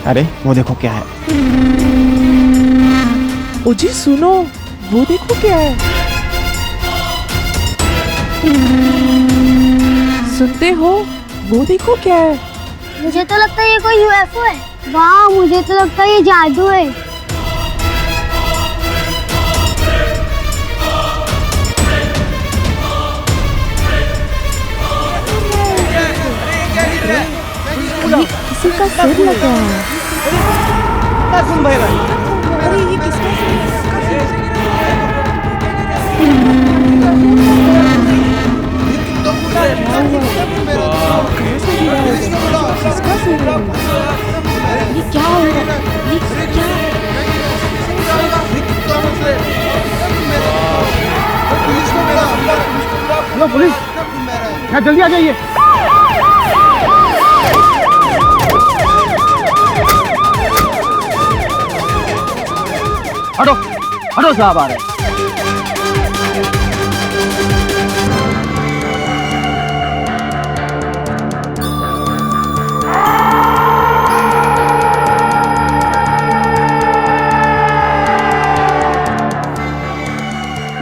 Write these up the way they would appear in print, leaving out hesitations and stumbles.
अरे वो देखो क्या है। ओ जी सुनो, वो देखो क्या है। सुनते हो, वो देखो क्या है। मुझे तो लगता है ये कोई यूएफओ है। वाह, मुझे तो लगता है ये जादू है। किसी का सिर लगा है। अरे ये किसका सिर है? ये क्या हो रहा है? ये क्या? हेलो पुलिस, क्या जल्दी आ जाइए। हटो हटो साहब आ रहे हैं।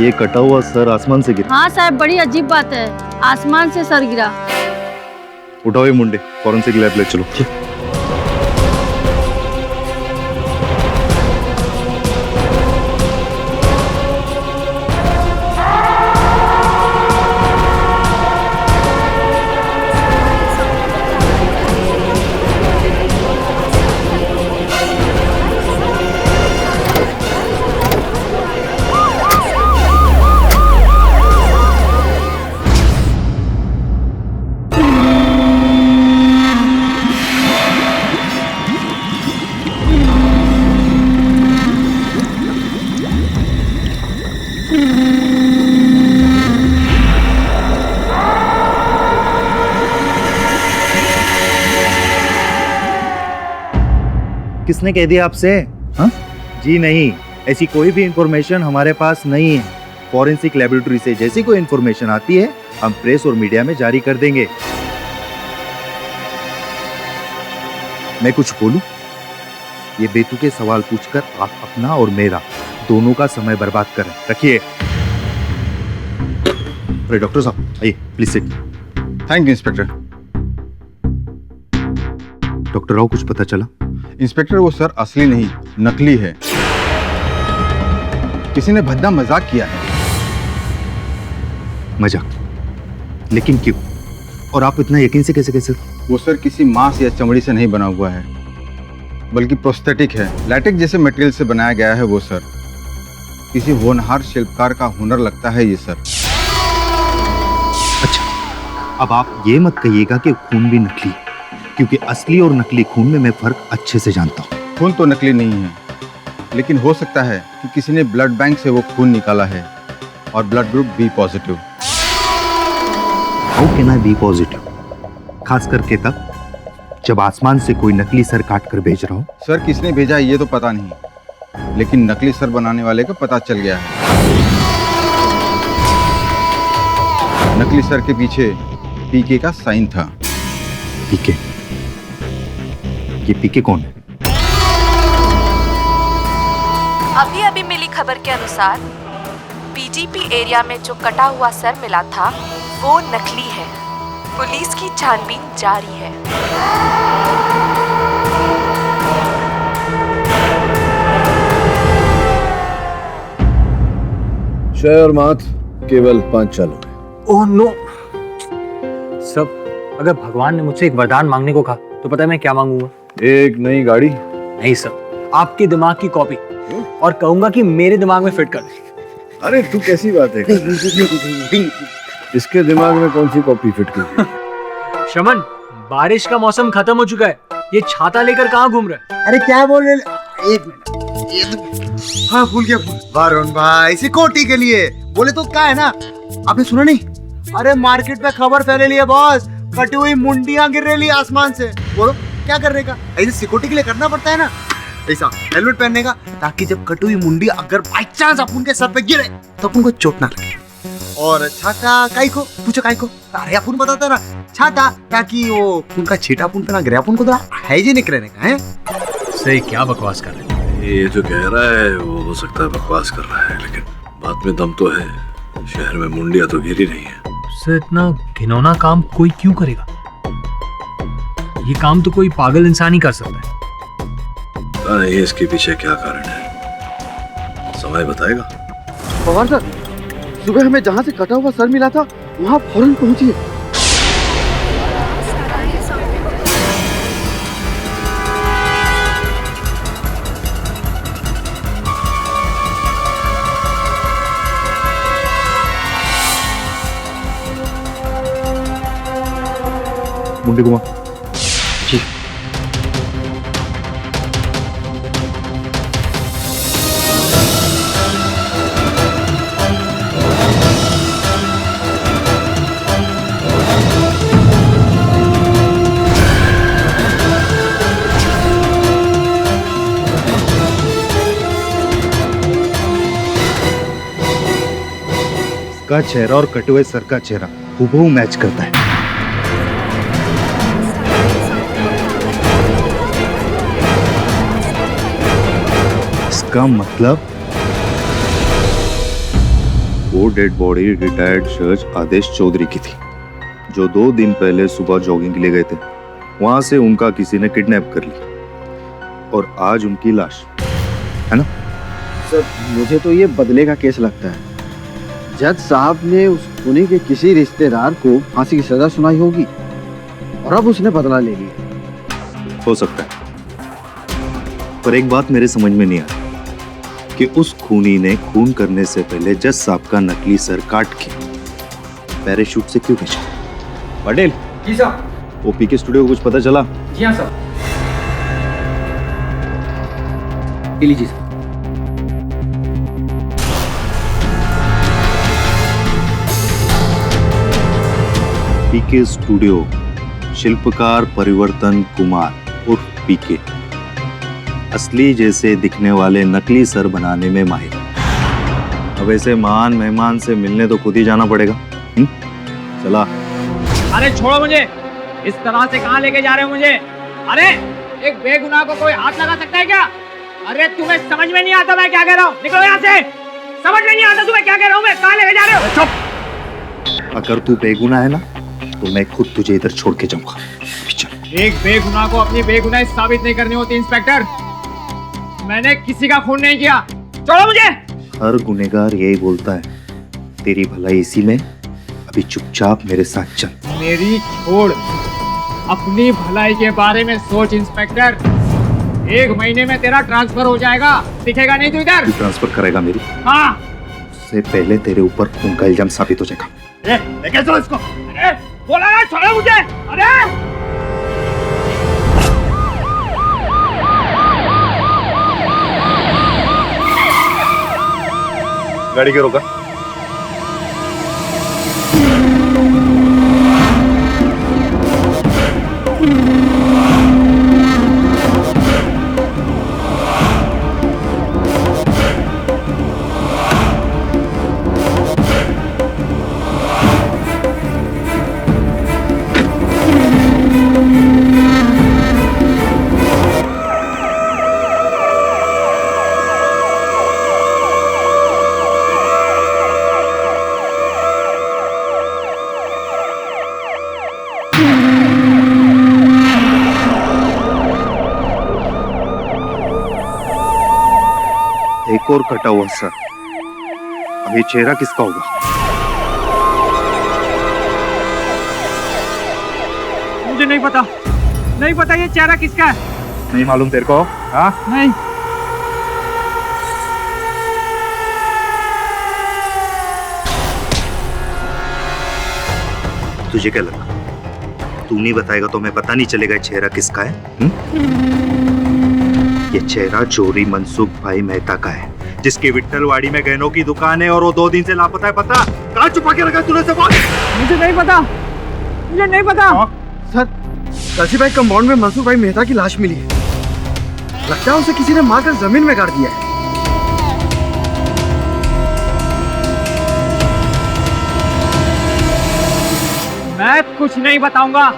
ये कटा हुआ सर आसमान से गिरा। हाँ साहब, बड़ी अजीब बात है, आसमान से सर गिरा। उठाओ ये मुंडे, फॉरेंसिक लैब ले चलो। किसने कह दिया आपसे? हाँ? जी नहीं, ऐसी कोई भी इंफॉर्मेशन हमारे पास नहीं है। फॉरेंसिक लेबोरेटरी से जैसी कोई इंफॉर्मेशन आती है हम प्रेस और मीडिया में जारी कर देंगे। मैं कुछ बोलूं? ये बेतुके सवाल पूछकर आप अपना और मेरा दोनों का समय बर्बाद करें। रखिए। अरे डॉक्टर साहब आइए please sit. Thank you inspector. Doctor Rao, कुछ पता चला? इंस्पेक्टर, वो सर असली नहीं, नकली है। किसी ने भद्दा मजाक किया है। मजाक? लेकिन क्यों? और आप इतना यकीन से कैसे कह सकते? वो सर किसी मांस या चमड़ी से नहीं बना हुआ है, बल्कि प्रोस्थेटिक है। लैटेक्स जैसे मटेरियल से बनाया गया है वो सर। किसी होनहार शिल्पकार का हुनर लगता है ये सर। अच्छा, अब आप ये मत कहिएगा कि खून भी नकली है, क्योंकि असली और नकली खून में मैं फर्क अच्छे से जानता हूँ। खून तो नकली नहीं है, लेकिन हो सकता है कि किसी ने ब्लड बैंक से वो खून निकाला है और blood group B positive. How can I be positive? खास करके तब जब आसमान से कोई नकली सर काट कर भेज रहा हो। सर किसने भेजा ये तो पता नहीं, लेकिन नकली सर बनाने वाले का पता चल गया है। नकली सर के पीछे पीके का साइन था। पीके? ये पीके कौन है? अभी अभी मिली खबर के अनुसार पीजीपी एरिया में जो कटा हुआ सर मिला था वो नकली है। पुलिस की छानबीन जारी है। शय और मात केवल 5 चालू है। ओह नो सब, अगर भगवान ने मुझसे एक वरदान मांगने को कहा तो पता है मैं क्या मांगूंगा? एक नई गाड़ी। नहीं सर, आपके दिमाग की कॉपी, और कहूंगा कि मेरे दिमाग में फिट कर दे। अरे तू कैसी बात है? इसके दिमाग में कौन सी कॉपी फिट की? शमन, बारिश का मौसम खत्म हो चुका है, ये छाता लेकर कहाँ घूम रहा है? अरे क्या बोल रहे? एक मिनट, ये तो हाँ भूल गया। वरुण भाई सिक्योरिटी के लिए बोले तो क्या है ना, आपने सुना नहीं? अरे मार्केट में खबर फैले ली है बॉस, कटी हुई मुंडियां गिर रही आसमान से। बोलो क्या करने का? ऐसे सिक्योरिटी के लिए करना पड़ता है ना, ऐसा हेलमेट पहनने का, ताकि जब कटी हुई मुंडी अगर बाई चांस अपन के सर पे गिरे तो अपन को चोट ना लगे। और छाता काई को पूछो, काई को? अरे अपन बताता ना, छाता ताकि वो खून का छींटा अपन पे ना गिरे, अपन को तो हाइजीनिक रहने का है। सही क्या बकवास कर रहे हैं? ये जो कह रहा है वो हो सकता है बकवास कर रहा है, लेकिन बात में दम तो है। शहर में मुंडिया तो गिरी नहीं है। उससे इतना घिनौना काम कोई क्यों करेगा? ये काम तो कोई पागल इंसान ही कर सकता है। पता नहीं इसके पीछे क्या कारण है, समय बताएगा। पवार सर, सुबह हमें जहाँ से कटा हुआ सर मिला था वहाँ फौरन पहुंचिए। मुंडी घुमा। जी। इसका चेहरा और कटे हुए सर का चेहरा हूबहू मैच करता है। इसका मतलब वो डेड बॉडी रिटायर्ड जज आदेश चौधरी की थी, जो 2 दिन पहले सुबह जॉगिंग के लिए गए थे। वहां से उनका किसी ने किडनैप कर ली और आज उनकी लाश, है ना? सर, मुझे तो ये बदले का केस लगता है। जज साहब ने उस खूनी के किसी रिश्तेदार को फांसी की सजा सुनाई होगी और अब उसने बदला ले लिया। हो सकता है, पर एक बात मेरे समझ में नहीं आ रही कि उस खूनी ने खून करने से पहले जज साहब का नकली सर काट के पैराशूट से क्यों भेजा? पटेल जी साहब। ओपी के स्टूडियो को कुछ पता चला? जी हाँ साहब। लीजिए साहब। पीके स्टूडियो, शिल्पकार परिवर्तन कुमार उर्फ पीके, असली जैसे दिखने वाले नकली सर बनाने में माहिर। अब ऐसे महान मेहमान से मिलने तो खुद ही जाना पड़ेगा। चला। अरे छोड़ो मुझे, इस तरह से कहाँ लेके जा रहे हो मुझे? अरे एक बेगुनाह को कोई हाथ लगा सकता है क्या? अरे तुम्हें समझ में नहीं आता मैं क्या कह रहा हूँ? निकलो यहाँ से। समझ में नहीं आता तुम्हें क्या कह रहा हूँ मैं? कहाँ लेके जा रहे हो? चुप। अगर तू बेगुनाह है ना तो मैं खुद तुझे इधर छोड़ के जाऊंगा। एक बेगुनाह को अपनी बेगुनाही साबित नहीं करनी होती इंस्पेक्टर। मैंने किसी का खून नहीं किया। छोड़ो मुझे। हर गुनहगार यही बोलता है, तेरी भलाई इसी में। अभी चुपचाप मेरे साथ चल। मेरी छोड़, अपनी भलाई के बारे में सोच इंस्पेक्टर। 1 महीने में तेरा ट्रांसफर हो जाएगा, दिखेगा नहीं तू इधर। तू ट्रांसफर करेगा मेरी? हाँ। उससे पहले तेरे ऊपर खून का इल्जाम साबित हो जाएगा। लेके चलो इसको। अरे बोला ना, छोड़ो मुझे। अरे गाड़ी के रोका। एक और कटा हुआ सर। अभी चेहरा किसका होगा? मुझे नहीं पता, नहीं पता ये चेहरा किसका है। नहीं मालूम तेरे को? हाँ? नहीं। तुझे क्या लगा? तू नहीं बताएगा तो मैं पता नहीं चलेगा चेहरा किसका है? ये चेहरा चोरी मनसुख भाई मेहता का है, जिसकी विट्ठलवाड़ी में गहनों की दुकान है और वो 2 दिन से लापता है। पता कहाँ छुपा के रखा तूने सब? मुझे नहीं पता, मुझे नहीं पता। सर, काशी भाई कंपाउंड में मनसुख भाई मेहता की लाश मिली है। लगता है उसे किसी ने मारकर जमीन में गाड़ दिया है। मैं कुछ नहीं बताऊंगा,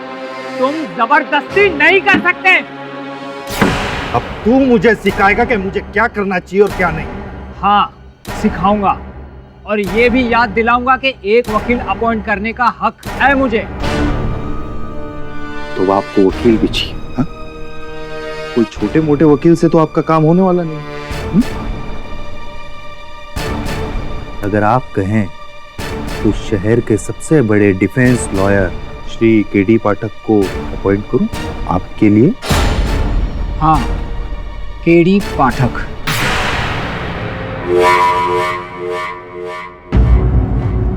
तुम जबरदस्ती नहीं कर सकते। अब तू मुझे सिखाएगा कि मुझे क्या करना चाहिए और क्या नहीं। हाँ, सिखाऊंगा और ये भी याद दिलाऊंगा कि एक वकील अपॉइंट करने का हक है मुझे। तो आपको वकील भी चाहिए? हाँ? कोई छोटे मोटे वकील से तो आपका काम होने वाला नहीं। अगर आप कहें तो शहर के सबसे बड़े डिफेंस लॉयर श्री केडी पाठक को अपॉइंट करूं आपके लिए? हाँ, केडी पाठक।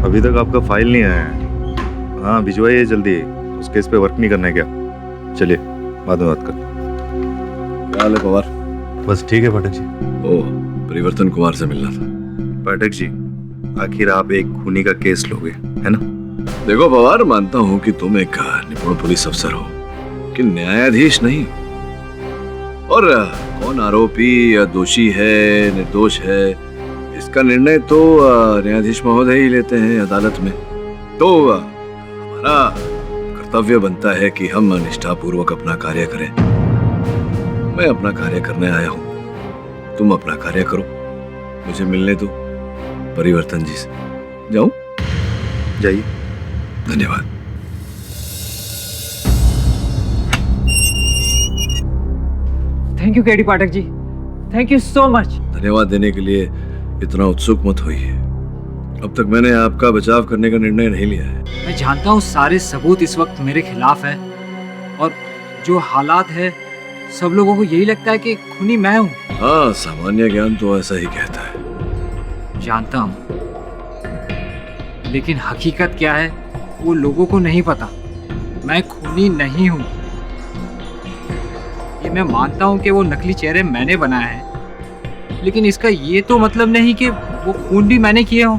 अभी तक आपका फाइल नहीं आया है। हाँ, भिजवाइए जल्दी, उस केस पे वर्क नहीं करना है क्या? चलिए बाद में बात करते हैं। क्या हाल है पवार? बस ठीक है पाठक जी। ओह, परिवर्तन कुमार से मिलना था। पाठक जी, आखिर आप एक खूनी का केस लोगे, है ना? देखो पवार, मानता हूँ कि तुम एक निपुण पुलिस अफसर हो, कि न्यायाधीश नहीं। और कौन आरोपी या दोषी है, निर्दोष है, इसका निर्णय तो न्यायाधीश महोदय ही लेते हैं अदालत में। तो हमारा कर्तव्य बनता है कि हम निष्ठापूर्वक अपना कार्य करें। मैं अपना कार्य करने आया हूँ, तुम अपना कार्य करो। मुझे मिलने दो परिवर्तन जी से। जाऊं? जाइए। धन्यवाद। Thank you KD Pathak ji, thank you so much. धन्यवाद देने के लिए इतना उत्सुक मत होइए। अब तक मैंने आपका बचाव करने का निर्णय नहीं लिया है। मैं जानता हूँ सारे सबूत इस वक्त मेरे खिलाफ है और जो हालात है सब लोगों को यही लगता है कि खूनी मैं हूँ। हाँ, सामान्य ज्ञान तो ऐसा ही कहता है। जानता हूँ, लेकिन हकीकत क्या है वो लोगों को नहीं पता। मैं खूनी नहीं हूँ। ये मैं मानता हूँ कि वो नकली चेहरे मैंने बनाए हैं, लेकिन इसका ये तो मतलब नहीं कि वो खून भी मैंने किए हों।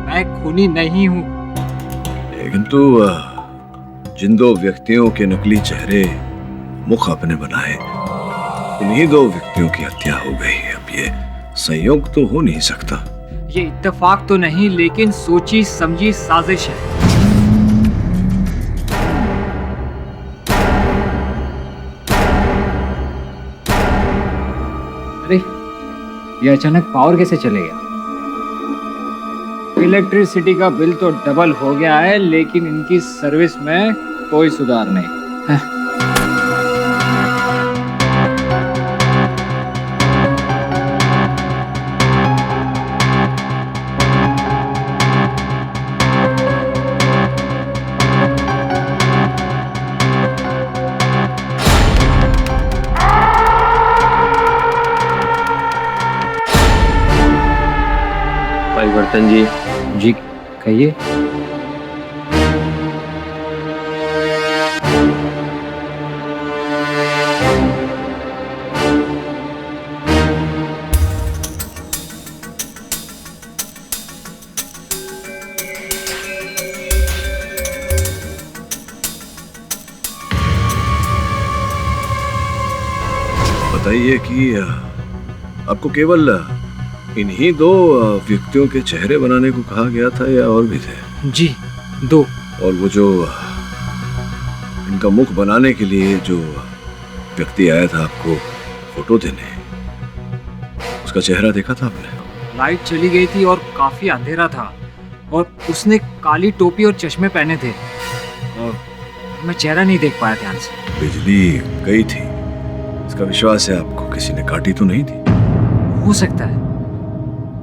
मैं खूनी नहीं हूँ। लेकिन तो जिन दो व्यक्तियों के नकली चेहरे मुख आपने बनाए, उन्हीं दो व्यक्तियों की हत्या हो गई। अब ये संयोग तो हो नहीं सकता। ये इत्तेफाक तो नहीं, लेकिन सोची समझी साजिश है। अरे, ये अचानक पावर कैसे चले गया? इलेक्ट्रिसिटी का बिल तो डबल हो गया है, लेकिन इनकी सर्विस में कोई सुधार नहीं। परिवर्तन जी कहिए। बताइए कि आपको केवल इन्हीं दो व्यक्तियों के चेहरे बनाने को कहा गया था या और भी थे? जी, दो। और वो जो इनका मुख बनाने के लिए जो व्यक्ति आया था आपको फोटो देने, उसका चेहरा देखा था आपने? लाइट चली गई थी और काफी अंधेरा था, और उसने काली टोपी और चश्मे पहने थे, और मैं चेहरा नहीं देख पाया ध्यान से। बिजली गई थी, इसका विश्वास है आपको किसी ने काटी तो नहीं थी? हो सकता है।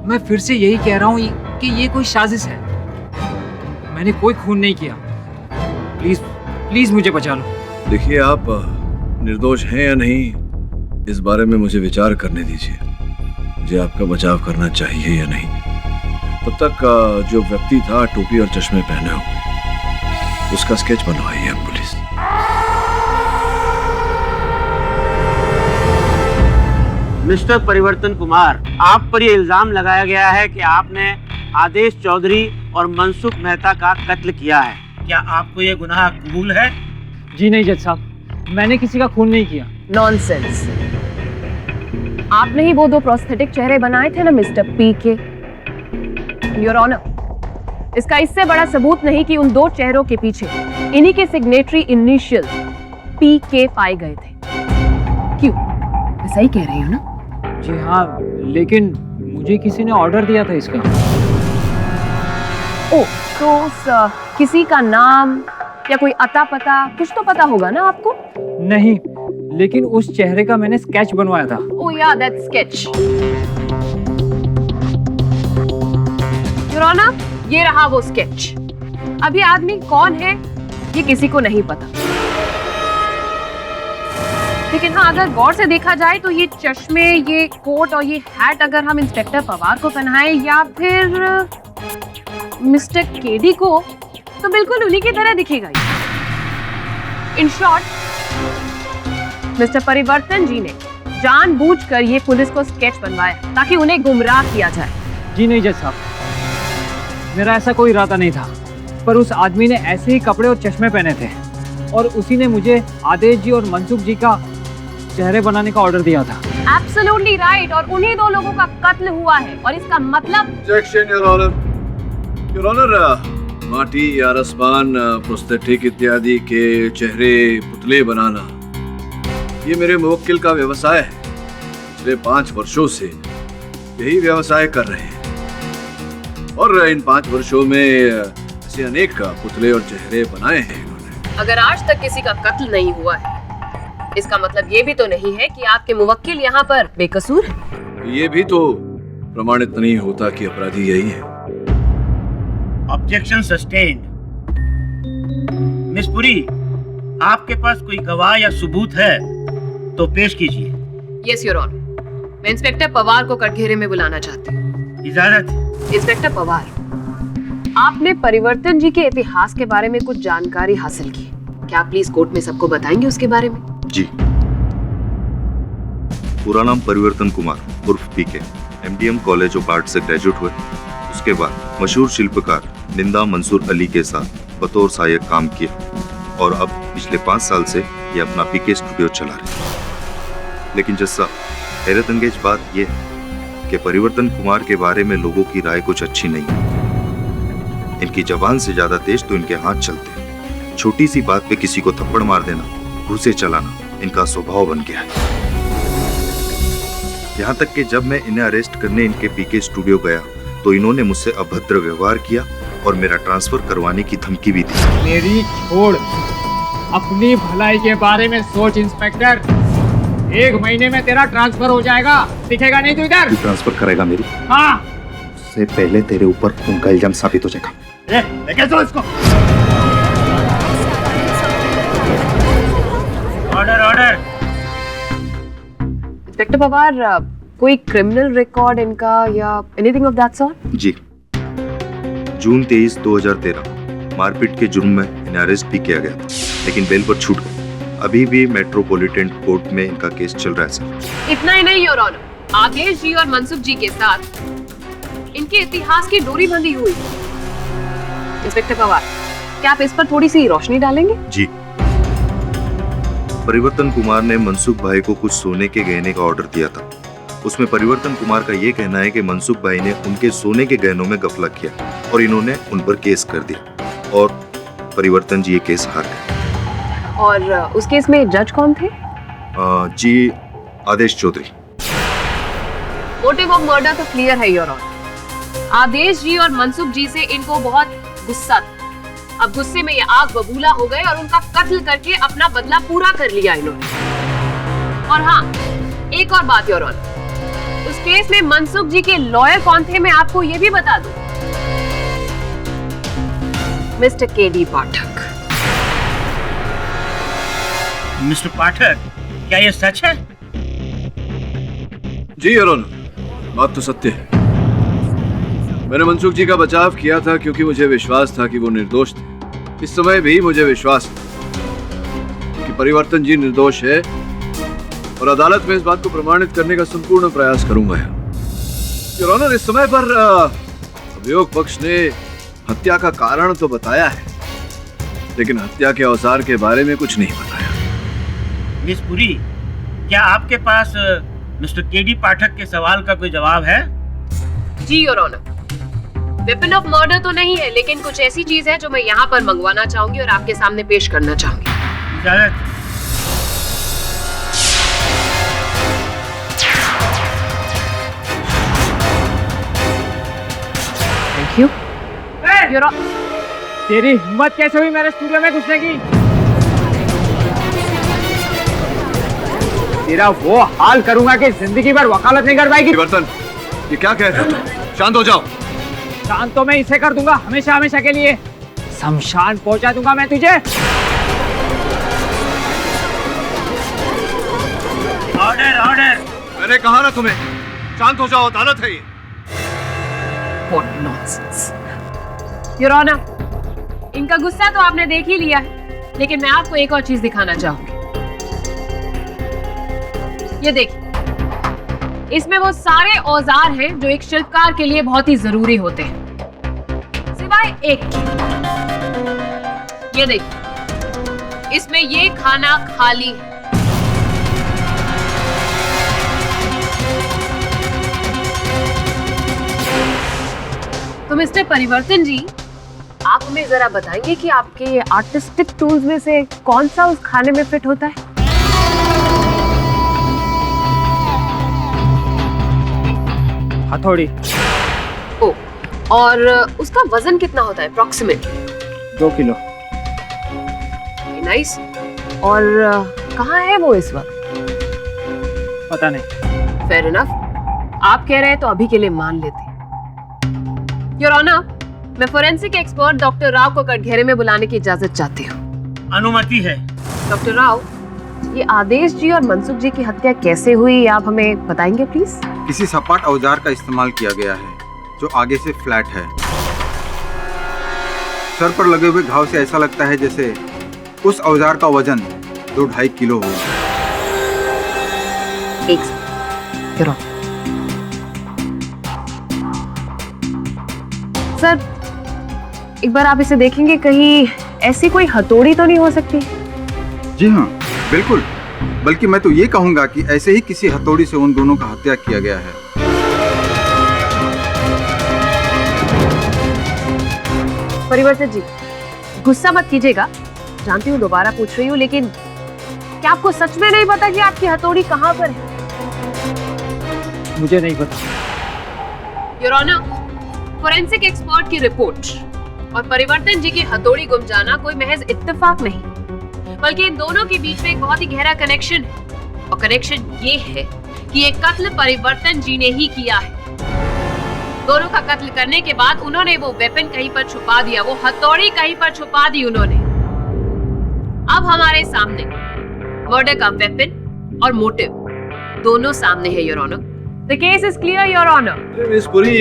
मैं फिर से यही कह रहा हूँ कि ये कोई साजिश है। मैंने कोई खून नहीं किया। प्लीज प्लीज मुझे बचा लो। देखिए, आप निर्दोष हैं या नहीं, इस बारे में मुझे विचार करने दीजिए। मुझे आपका बचाव करना चाहिए या नहीं। तब तक जो व्यक्ति था टोपी और चश्मे पहने हुए, उसका स्केच बनवाइए आप पुलिस। मिस्टर परिवर्तन कुमार, आप पर यह इल्जाम लगाया गया है कि आपने आदेश चौधरी और मनसुख मेहता का कत्ल किया है। क्या आपको यह गुनाह कबूल है? जी नहीं जज साहब, मैंने किसी का खून नहीं किया। नॉनसेंस। आपने ही वो दो प्रोस्थेटिक चेहरे बनाए थे ना मिस्टर पीके। योर ऑनर, इसका इससे बड़ा सबूत नहीं कि उन दो चेहरों के पीछे इन्हीं के सिग्नेटरी इनिशियल पीके पाए गए थे। क्यों, मैं सही कह रही हूँ ना? जी हाँ, लेकिन मुझे किसी ने ऑर्डर दिया था इसका। ओ, तो किसी का नाम या कोई अता पता कुछ तो पता होगा ना आपको? नहीं, लेकिन उस चेहरे का मैंने स्केच बनवाया था। ओह या, दैट स्केच। योर ऑनर, ये रहा वो स्केच। अभी आदमी कौन है ये किसी को नहीं पता, लेकिन हाँ, अगर गौर से देखा जाए तो ये चश्मे, ये कोट और ये हैट अगर हम इंस्पेक्टर पवार को पहनाएं या फिर मिस्टर केडी को, तो बिल्कुल उन्हीं की तरह दिखेगा ये। इन शॉर्ट, मिस्टर परिवर्तन जी ने जानबूझकर ये पुलिस को स्केच बनवाया ताकि उन्हें गुमराह किया जाए। जी नहीं जज साहब, मेरा ऐसा कोई इरादा नहीं था, पर उस आदमी ने ऐसे ही कपड़े और चश्मे पहने थे और उसी ने मुझे आदेश जी और मनसुख जी का चेहरे बनाने का ऑर्डर दिया था। एब्सोल्युटली राइट, और उन्हीं दो लोगों का कत्ल हुआ है, और इसका मतलब objection your honour. Your honour, माटी या रसमान, प्रोस्थेटिक इत्यादि के चेहरे पुतले बनाना ये मेरे मुवक्किल का व्यवसाय है। पिछले 5 वर्षों से यही व्यवसाय कर रहे हैं और इन 5 वर्षों में ऐसे अनेक पुतले और चेहरे बनाए हैं इन्होंने। अगर आज तक किसी का कत्ल नहीं हुआ है, इसका मतलब ये भी तो नहीं है कि आपके मुवक्किल यहाँ पर बेकसूर है। ये भी तो प्रमाणित नहीं होता कि अपराधी यही है। Objection sustained. मिस पुरी, आपके पास कोई गवाह या सबूत है तो पेश कीजिए। यस योर ऑनर, मैं इंस्पेक्टर पवार को कटघरे में बुलाना चाहती हूँ। इजाजत। इंस्पेक्टर पवार, आपने परिवर्तन जी के इतिहास के बारे में कुछ जानकारी हासिल की, क्या आप प्लीज कोर्ट में सबको बताएंगे उसके बारे में? जी। पूरा नाम परिवर्तन कुमार उर्फ पीके, एमडीएम कॉलेज ऑफ आर्ट से ग्रेजुएट हुए। उसके बाद मशहूर शिल्पकार निंदा मंसूर अली के साथ बतौर सहायक काम किया और अब पिछले 5 साल से ये अपना पीके स्टूडियो चला रहे हैं। लेकिन जैसा हैरत अंगेज बात यह है कि परिवर्तन कुमार के बारे में लोगों की राय कुछ अच्छी नहीं है। इनकी जबान से ज्यादा तेज तो इनके हाथ चलते हैं। छोटी सी बात पे किसी को थप्पड़ मार देना, घूंसे चलाना इनका स्वभाव बन गया है। यहाँ तक कि जब मैं इन्हें अरेस्ट करने इनके पीके स्टूडियो गया तो इन्होंने मुझसे अभद्र व्यवहार किया और मेरा ट्रांसफर करवाने की धमकी भी दी। मेरी छोड़, अपनी भलाई के बारे में सोच इंस्पेक्टर। 1 महीने में तेरा ट्रांसफर हो जाएगा, दिखेगा नहीं तू इधर। ट्रांसफर करेगा मेरी? हाँ। उससे पहले तेरे ऊपर उनका इल्जाम साबित हो जाएगा। लेके चलो इसको। Order order. इंस्पेक्टर पवार, कोई क्रिमिनल रिकॉर्ड इनका या एनीथिंग ऑफ दैट सॉर्ट? जी। जून 23, 2013 मारपीट के जुर्म में इन्हें अरेस्ट भी किया गया था, लेकिन बेल पर छूट गए। अभी भी मेट्रोपॉलिटन कोर्ट में इनका केस चल रहा है सर। इतना ही नहीं योर ऑनर, आदेश जी और मनसुख जी के साथ इनके इतिहास की डोरी बंधी हुई। इंस्पेक्टर पवार, क्या आप इस पर थोड़ी सी रोशनी डालेंगे? जी। परिवर्तन कुमार ने मनसुख भाई को कुछ सोने के गहने का ऑर्डर दिया था। उसमें परिवर्तन कुमार का ये कहना है कि मनसुख भाई ने उनके सोने के गहनों में गफलत किया और इन्होंने उन पर केस कर दिया और परिवर्तन जी ये केस हार गए। और उस केस में जज कौन थे? जी, आदेश चौधरी। मोटिव ऑफ मर्डर तो क्लियर है योर ऑनर। आदेश जी और मनसुख जी से इनको बहुत गुस्सा था। अब गुस्से में ये आग बबूला हो गए और उनका कत्ल करके अपना बदला पूरा कर लिया इन्होंने। और हाँ, एक और बात योर ऑनर, उस केस में मनसुख जी के लॉयर कौन थे मैं आपको ये भी बता दूं, मिस्टर केडी पाठक। मिस्टर पाठक, क्या ये सच है? जी योर ऑनर, बात तो सत्य है। मैंने मनसुख जी का बचाव किया था क्योंकि मुझे विश्वास था कि वो निर्दोष थे। इस समय भी मुझे विश्वास है कि परिवर्तन जी निर्दोष है और अदालत में इस बात को प्रमाणित करने का संपूर्ण प्रयास करूंगा। योर ऑनर, इस समय पर अभियोग पक्ष ने हत्या का कारण तो बताया है, लेकिन हत्या के औजार के बारे में कुछ नहीं बताया। मिस पुरी, क्या आपके पास मिस्टर केडी पाठक के सवाल का कोई जवाब है? जी your honour, weapon of murder तो नहीं है, लेकिन कुछ ऐसी चीज है जो मैं यहाँ पर मंगवाना चाहूंगी और आपके सामने पेश करना चाहूंगी। इजाजत। Your तेरी हिम्मत कैसे हुई मेरे स्टूडियो में घुसने की? तेरा वो हाल करूंगा कि जिंदगी भर वकालत नहीं कर पाएगी। परिवर्तन, ये क्या कह रहे हो? शांत हो जाओ। शांत तो मैं इसे कर दूंगा हमेशा हमेशा के लिए। शमशान पहुंचा दूंगा मैं तुझे। Order order. मैंने कहा ना तुम्हें, शांत हो जाओ, अदालत है ये। What nonsense. Your Honor, इनका गुस्सा तो आपने देख ही लिया है, लेकिन मैं आपको एक और चीज दिखाना चाहूंगी। ये देखिए, इसमें वो सारे औजार हैं जो एक शिल्पकार के लिए बहुत ही जरूरी होते हैं, सिवाय एक के। ये देखिए, इसमें ये खाना खाली है। तो मिस्टर परिवर्तन जी, आप हमें जरा बताएंगे कि आपके आर्टिस्टिक टूल्स में से कौन सा उस खाने में फिट होता है? हथौड़ी। ओ, और उसका वजन कितना होता है अप्रॉक्सीमेट? 2 किलो। नाइस। और कहाँ है वो इस वक्त? पता नहीं। फेयर इनफ, आप कह रहे हैं तो अभी के लिए मान लेते हैं। योर ऑनर, मैं फोरेंसिक एक्सपर्ट डॉक्टर राव को कटघरे में बुलाने की इजाजत चाहती हूँ। अनुमति है। डॉक्टर राव, ये आदेश जी और मनसुख जी की हत्या कैसे हुई, आप हमें बताएंगे प्लीज? किसी सपाट औजार का इस्तेमाल किया गया है जो आगे से फ्लैट है। सर पर लगे हुए घाव से ऐसा लगता है जैसे उस औजार का वजन 2-2.5 किलो हो। एक सेकंड। Your honour. सर, एक बार आप इसे देखेंगे, कहीं ऐसी कोई हथौड़ी तो नहीं हो सकती? जी हाँ, बिल्कुल। बल्कि मैं तो ये कहूंगा कि ऐसे ही किसी हथौड़ी से उन दोनों का हत्या किया गया है। परिवर्तन जी, गुस्सा मत कीजिएगा, जानती हूँ दोबारा पूछ रही हूँ, लेकिन क्या आपको सच में नहीं पता कि आपकी हथौड़ी कहाँ पर है? मुझे नहीं पता। योर ऑनर, फोरेंसिक एक्सपर्ट की रिपोर्ट और परिवर्तन जी की हथौड़ी गुम जाना कोई महज इत्तेफाक नहीं, बल्कि इन दोनों के बीच में एक बहुत ही गहरा कनेक्शन है। और कनेक्शन ये है कि ये कत्ल परिवर्तन जी ने ही किया है। दोनों का कत्ल करने के बाद उन्होंने वो वेपन कहीं पर छुपा दिया, वो हथौड़ी कहीं पर छुपा दी उन्होंने। अब हमारे सामने मर्डर का वेपन और मोटिव दोनों सामने है, your honour. The case is clear, your honour. Miss Puri,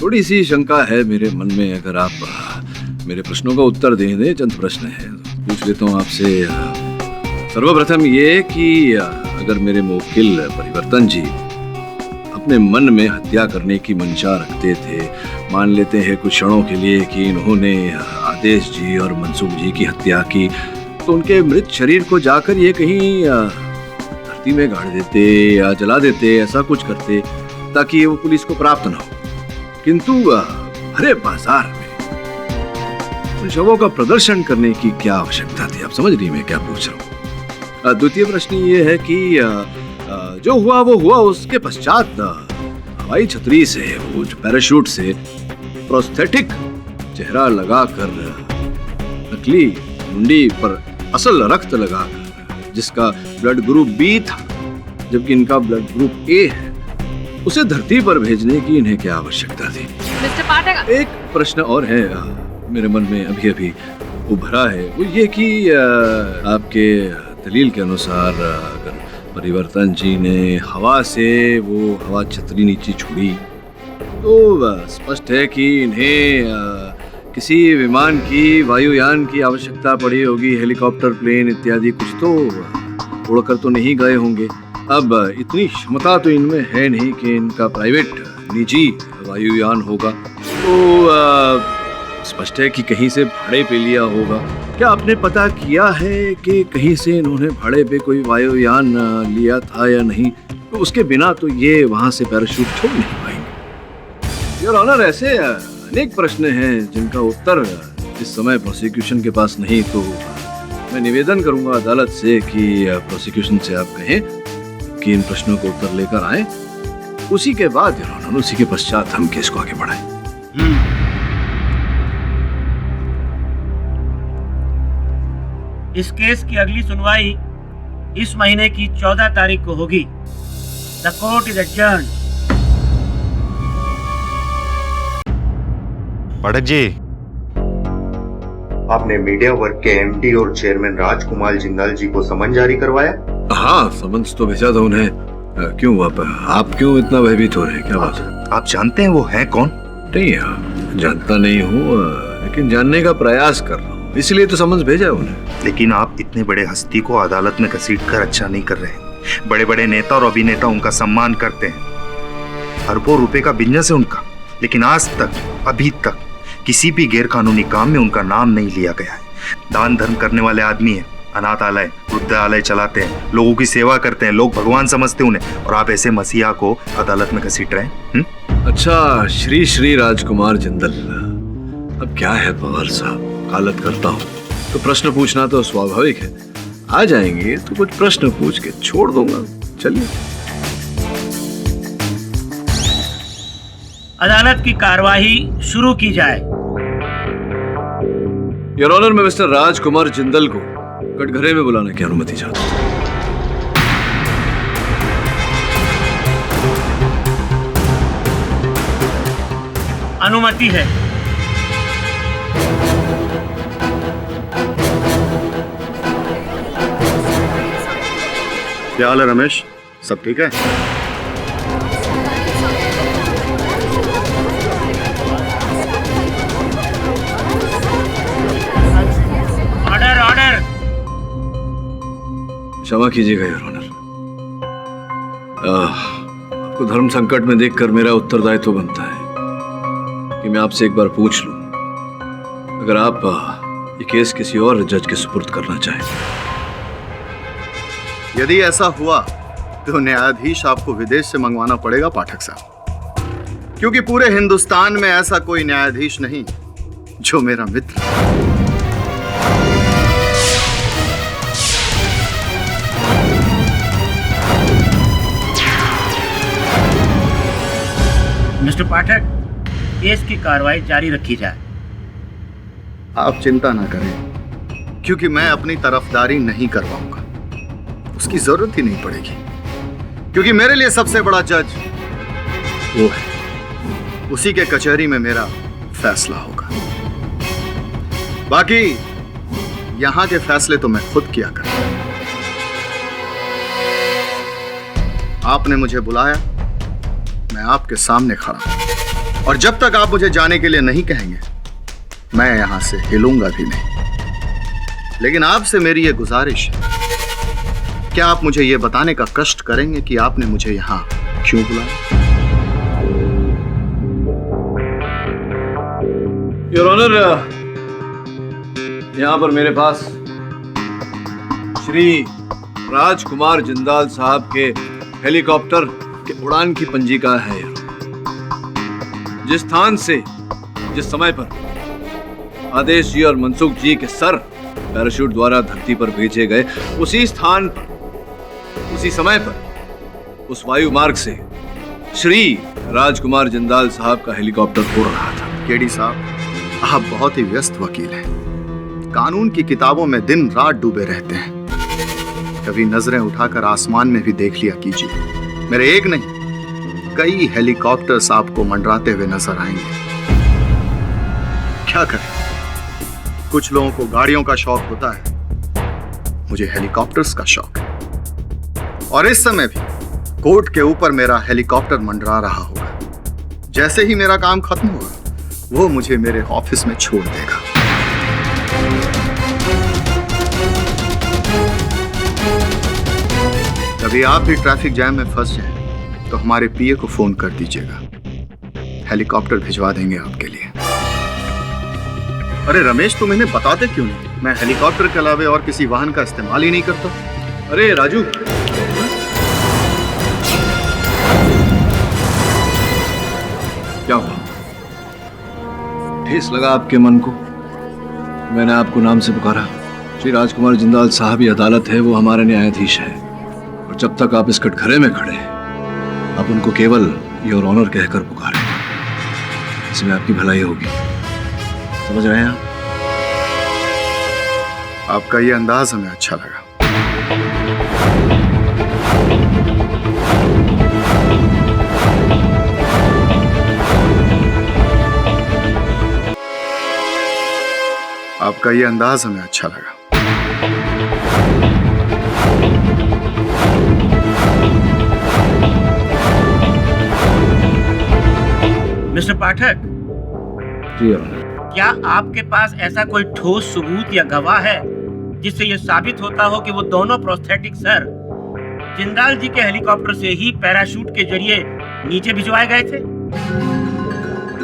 थोड़ी सी शंका है मेरे मन में। अगर आप मेरे प्रश्नों का उत्तर दें, चंद प्रश्न है पूछ लेता हूँ आपसे। सर्वप्रथम ये कि अगर मेरे मुवक्किल परिवर्तन जी अपने मन में हत्या करने की मंशा रखते थे, मान लेते हैं कुछ क्षणों के लिए कि इन्होंने आदेश जी और मनसुख जी की हत्या की, तो उनके मृत शरीर को जाकर ये कहीं धरती में गाड़ देते या जला देते, ऐसा कुछ करते ताकि वो पुलिस को प्राप्त न हो। किंतु भरे बाजार में उन शवों का प्रदर्शन करने की क्या आवश्यकता थी? आप समझ रही मैं क्या पूछ रहा हूँ। द्वितीय प्रश्न ये है कि जो हुआ वो हुआ, उसके पश्चात हवाई छतरी से, वो जो पैराशूट से प्रोस्थेटिक चेहरा लगाकर, नकली मुंडी पर असल रक्त लगाकर, जिसका ब्लड ग्रुप बी था जबकि इनका ब्लड ग्रुप ए है, उसे धरती पर भेजने की इन्हें क्या आवश्यकता थी? मिस्टर पाठक, एक प्रश्न और है मेरे मन में अभी अभी उभरा है, वो ये कि आपके दलील के अनुसार अगर परिवर्तन जी ने हवा से वो हवा छतरी नीचे छोड़ी, तो स्पष्ट है कि इन्हें किसी विमान की, वायुयान की आवश्यकता पड़ी होगी, हेलीकॉप्टर, प्लेन इत्यादि, कुछ तो उड़कर तो नहीं गए होंगे। अब इतनी क्षमता तो इनमें है नहीं कि इनका प्राइवेट निजी वायुयान होगा, तो स्पष्ट है कि कहीं से भाड़े पे लिया होगा। क्या आपने पता किया है कि कहीं से इन्होंने भाड़े पे कोई वायुयान लिया था या नहीं? तो उसके बिना तो ये वहां से पैराशूट छोड़ नहीं पाएंगे। योर ऑनर, ऐसे अनेक प्रश्न हैं जिनका उत्तर इस समय प्रोसिक्यूशन के पास नहीं, तो मैं निवेदन करूंगा अदालत से कि प्रोसिक्यूशन से आप कहें कि इन प्रश्नों को उत्तर लेकर आए, उसी के बाद योर ऑनर, उसी के पश्चात हम केस को आगे बढ़ाएं। इस केस की अगली सुनवाई इस महीने की 14 तारीख को होगी। The court is adjourned. Pathak ji, आपने मीडिया वर्क के एमडी और चेयरमैन राजकुमार जिंदाल जी को समन जारी करवाया? हाँ, समन्स तो भेजा था उन्हें। क्यों आप क्यों इतना भयभीत हो रहे हैं? क्या बात है? आप जानते हैं वो है कौन? नहीं, जानता नहीं हूँ, लेकिन जानने का प्रयास कर रहा हूँ, इसलिए तो समन्स भेजा है उन्हें। लेकिन आप इतने बड़े हस्ती को अदालत में घसीटकर अच्छा नहीं कर रहे। बड़े बड़े नेता और अभिनेता उनका सम्मान करते हैं, अरबों रुपए का बिजनेस है उनका, लेकिन आज तक, अभी तक किसी भी गैर कानूनी काम में उनका नाम नहीं लिया गया है। दान धर्म करने वाले आदमी है, अनाथालय, वृद्धालय चलाते हैं, लोगों की सेवा करते हैं, लोग भगवान समझते हैं उन्हें, और आप ऐसे मसीहा को अदालत में घसीट रहे हैं। अच्छा, श्री श्री राजकुमार जिंदल, अब क्या है पवार साहब, वकालत करता हूँ तो प्रश्न पूछना तो स्वाभाविक है। आ जाएंगे तो कुछ प्रश्न पूछ के छोड़ दूंगा। चलिए। अदालत की कार्यवाही शुरू की जाए। योर ऑनर, मैं मिस्टर राजकुमार जिंदल को कटघरे में बुलाने की अनुमति चाहता हूँ। अनुमति है। क्या हाल है रमेश? सब ठीक है? Order order. क्षमा कीजिएगा योर ऑनर, आपको धर्म संकट में देखकर मेरा उत्तरदायित्व बनता है कि मैं आपसे एक बार पूछ लूं, अगर आप ये केस किसी और जज के सुपुर्द करना चाहें। यदि ऐसा हुआ तो न्यायाधीश आपको विदेश से मंगवाना पड़ेगा पाठक साहब, क्योंकि पूरे हिंदुस्तान में ऐसा कोई न्यायाधीश नहीं जो मेरा मित्र है। मिस्टर पाठक, केस की कार्रवाई जारी रखी जाए। आप चिंता ना करें, क्योंकि मैं अपनी तरफदारी नहीं करवाऊंगा, उसकी जरूरत ही नहीं पड़ेगी, क्योंकि मेरे लिए सबसे बड़ा जज वो है, उसी के कचहरी में मेरा फैसला होगा। बाकी यहां के फैसले तो मैं खुद किया करता हूं। आपने मुझे बुलाया, मैं आपके सामने खड़ा हूं, और जब तक आप मुझे जाने के लिए नहीं कहेंगे मैं यहां से हिलूंगा भी नहीं। लेकिन आपसे मेरी ये गुजारिश है, क्या आप मुझे ये बताने का कष्ट करेंगे कि आपने मुझे यहां क्यों बुलाया? योर ऑनर, यहां पर मेरे पास श्री राजकुमार जिंदाल साहब के हेलीकॉप्टर के उड़ान की पंजिका है। जिस स्थान से, जिस समय पर आदेश जी और मनसुख जी के सर पैराशूट द्वारा धरती पर भेजे गए, उसी स्थान पर, उसी समय पर, उस वायु मार्ग से श्री राजकुमार जिंदाल साहब का हेलीकॉप्टर उड़ रहा था। केडी साहब, आप बहुत ही व्यस्त वकील हैं, कानून की किताबों में दिन रात डूबे रहते हैं। कभी नजरें उठाकर आसमान में भी देख लिया कीजिए, मेरे एक नहीं कई हेलीकॉप्टर्स आपको मंडराते हुए नजर आएंगे। क्या करें, कुछ लोगों को गाड़ियों का शौक होता है, मुझे हेलीकॉप्टर्स का शौक है। और इस समय भी कोर्ट के ऊपर मेरा हेलीकॉप्टर मंडरा रहा होगा। जैसे ही मेरा काम खत्म होगा, वो मुझे मेरे ऑफिस में छोड़ देगा। कभी आप भी ट्रैफिक जैम में फंस जाए तो हमारे पीए को फोन कर दीजिएगा, हेलीकॉप्टर भिजवा देंगे आपके लिए। अरे रमेश, तुम इन्हें बताते क्यों नहीं? मैं हेलीकॉप्टर के अलावा और किसी वाहन का इस्तेमाल ही नहीं करता। अरे राजू, क्या हुआ? ठेस लगा आपके मन को? मैंने आपको नाम से पुकारा। श्री राजकुमार जिंदाल साहब ही अदालत है, वो हमारे न्यायाधीश है, और जब तक आप इस कटघरे में खड़े हैं, आप उनको केवल योर ऑनर कहकर पुकारें, इसमें आपकी भलाई होगी। समझ रहे हैं आप? आपका ये अंदाज हमें अच्छा लगा। आपका ये अंदाज हमें अच्छा लगा। मिस्टर पाठक, जी क्या आपके पास ऐसा कोई ठोस सबूत या गवाह है जिससे यह साबित होता हो कि वो दोनों प्रोस्थेटिक सर जिंदाल जी के हेलीकॉप्टर से ही पैराशूट के जरिए नीचे भिजवाए गए थे?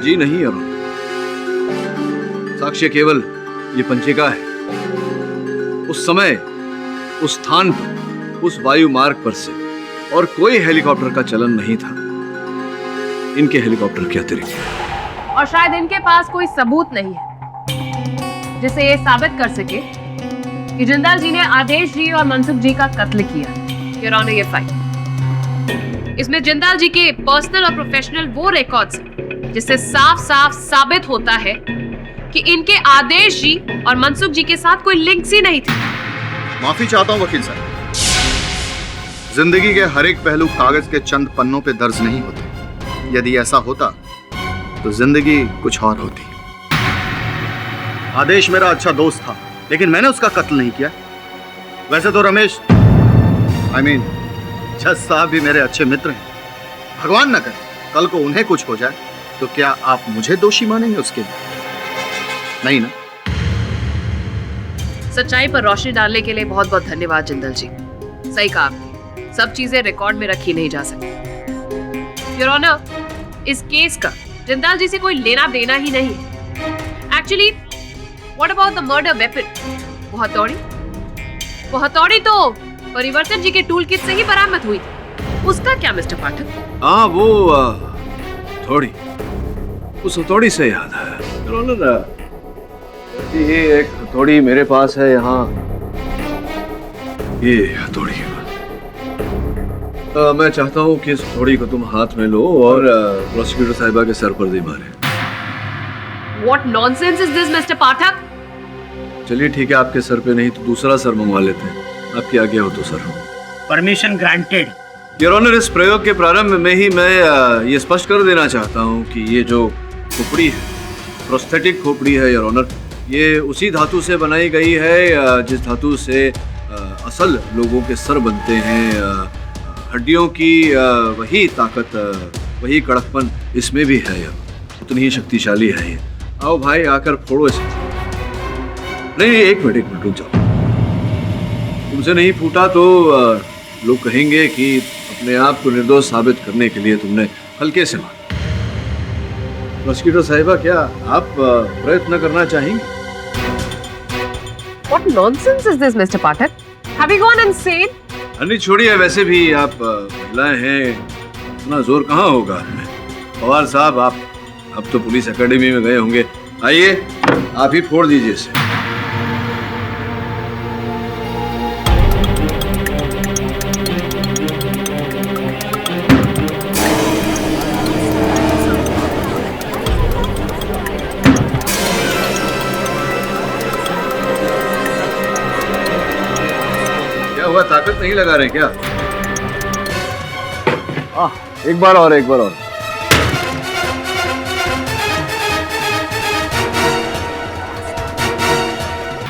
जी नहीं अरुण, साक्ष्य केवल ये पंचिका है। उस समय, उस स्थान पर, उस वायु मार्ग पर से और कोई हेलीकॉप्टर का चलन नहीं था इनके हेलीकॉप्टर के अतिरिक्त। और शायद इनके पास कोई सबूत नहीं है जिसे ये साबित कर सके कि जिंदाल जी ने आदेश जी और मनसुख जी का कत्ल किया। योर ऑनर, ये फाइल, इसमें जिंदाल जी के पर्सनल और प्रोफेशनल वो रिकॉर्ड्स हैं जिससे साफ साफ साबित होता है कि इनके आदेश जी और मनसुख जी के साथ कोई लिंक्स ही नहीं थे। माफी चाहता हूं वकील साहब, जिंदगी के हर एक पहलू कागज के चंद पन्नों पे दर्ज नहीं होते। यदि ऐसा होता तो जिंदगी कुछ और होती। आदेश मेरा अच्छा दोस्त था, लेकिन मैंने उसका कत्ल नहीं किया। वैसे तो रमेश जज साहब भी मेरे अच्छे मित्र हैं। भगवान न करे कल को उन्हें कुछ हो जाए तो क्या आप मुझे दोषी मानेंगे उसके लिए? नहीं ना? सच्चाई पर रोशनी डालने के लिए बहुत बहुत धन्यवाद जिंदल जी। सही कहा आपने, सब चीजें रिकॉर्ड में रखी नहीं जा सकती। योर ऑनर, इस केस का जिंदाल जी से कोई लेना देना ही नहीं। Actually what about the murder weapon? वो हथौड़ी तो परिवर्तन जी के टूल किट से ही बरामद हुई थी। उसका क्या मिस्टर पाठक? हाँ, वो थोड़ी, उस हथौड़ी से याद है, ये एक हथौड़ी मेरे पास है यहाँ, ये हथौड़ी। मैं चाहता हूँ कि इस हथौड़ी को तुम हाथ में लो और प्रोसिक्यूटर साहिबा के सर पर दे मारे। What nonsense is this, Mr. पाठक? चलिए ठीक है, आपके सर पे नहीं तो दूसरा सर मंगवा लेते हैं। आपकी आज्ञा हो तो sir. Permission granted. Your honour, इस प्रयोग के प्रारंभ में ही मैं ये स्पष्ट कर देना चाहता हूँ कि ये जो खोपड़ी है, प्रोस्थेटिक खोपड़ी है योर ऑनर, ये उसी धातु से बनाई गई है जिस धातु से असल लोगों के सर बनते हैं। हड्डियों की वही ताकत, वही कड़कपन इसमें भी है, उतनी ही शक्तिशाली है ये। आओ भाई, आकर फोड़ो इसे। नहीं, एक मिनट रुक जाओ। तुमसे नहीं फूटा तो लोग कहेंगे कि अपने आप को निर्दोष साबित करने के लिए तुमने हल्के से मारा। प्रोसिक्यूटर साहिबा, क्या आप प्रयत्न करना चाहेंगे? What nonsense is this, Mr. Pathak? Have you gone insane? नहीं, छोड़िए, वैसे भी आप महिलाएं हैं, इतना जोर कहाँ होगा हमें। पवार साहब, आप तो पुलिस एकेडमी में गए होंगे, आइए आप ही फोड़ दीजिए इसे। क्या हुआ, ताकत नहीं लगा रहे क्या? एक बार और।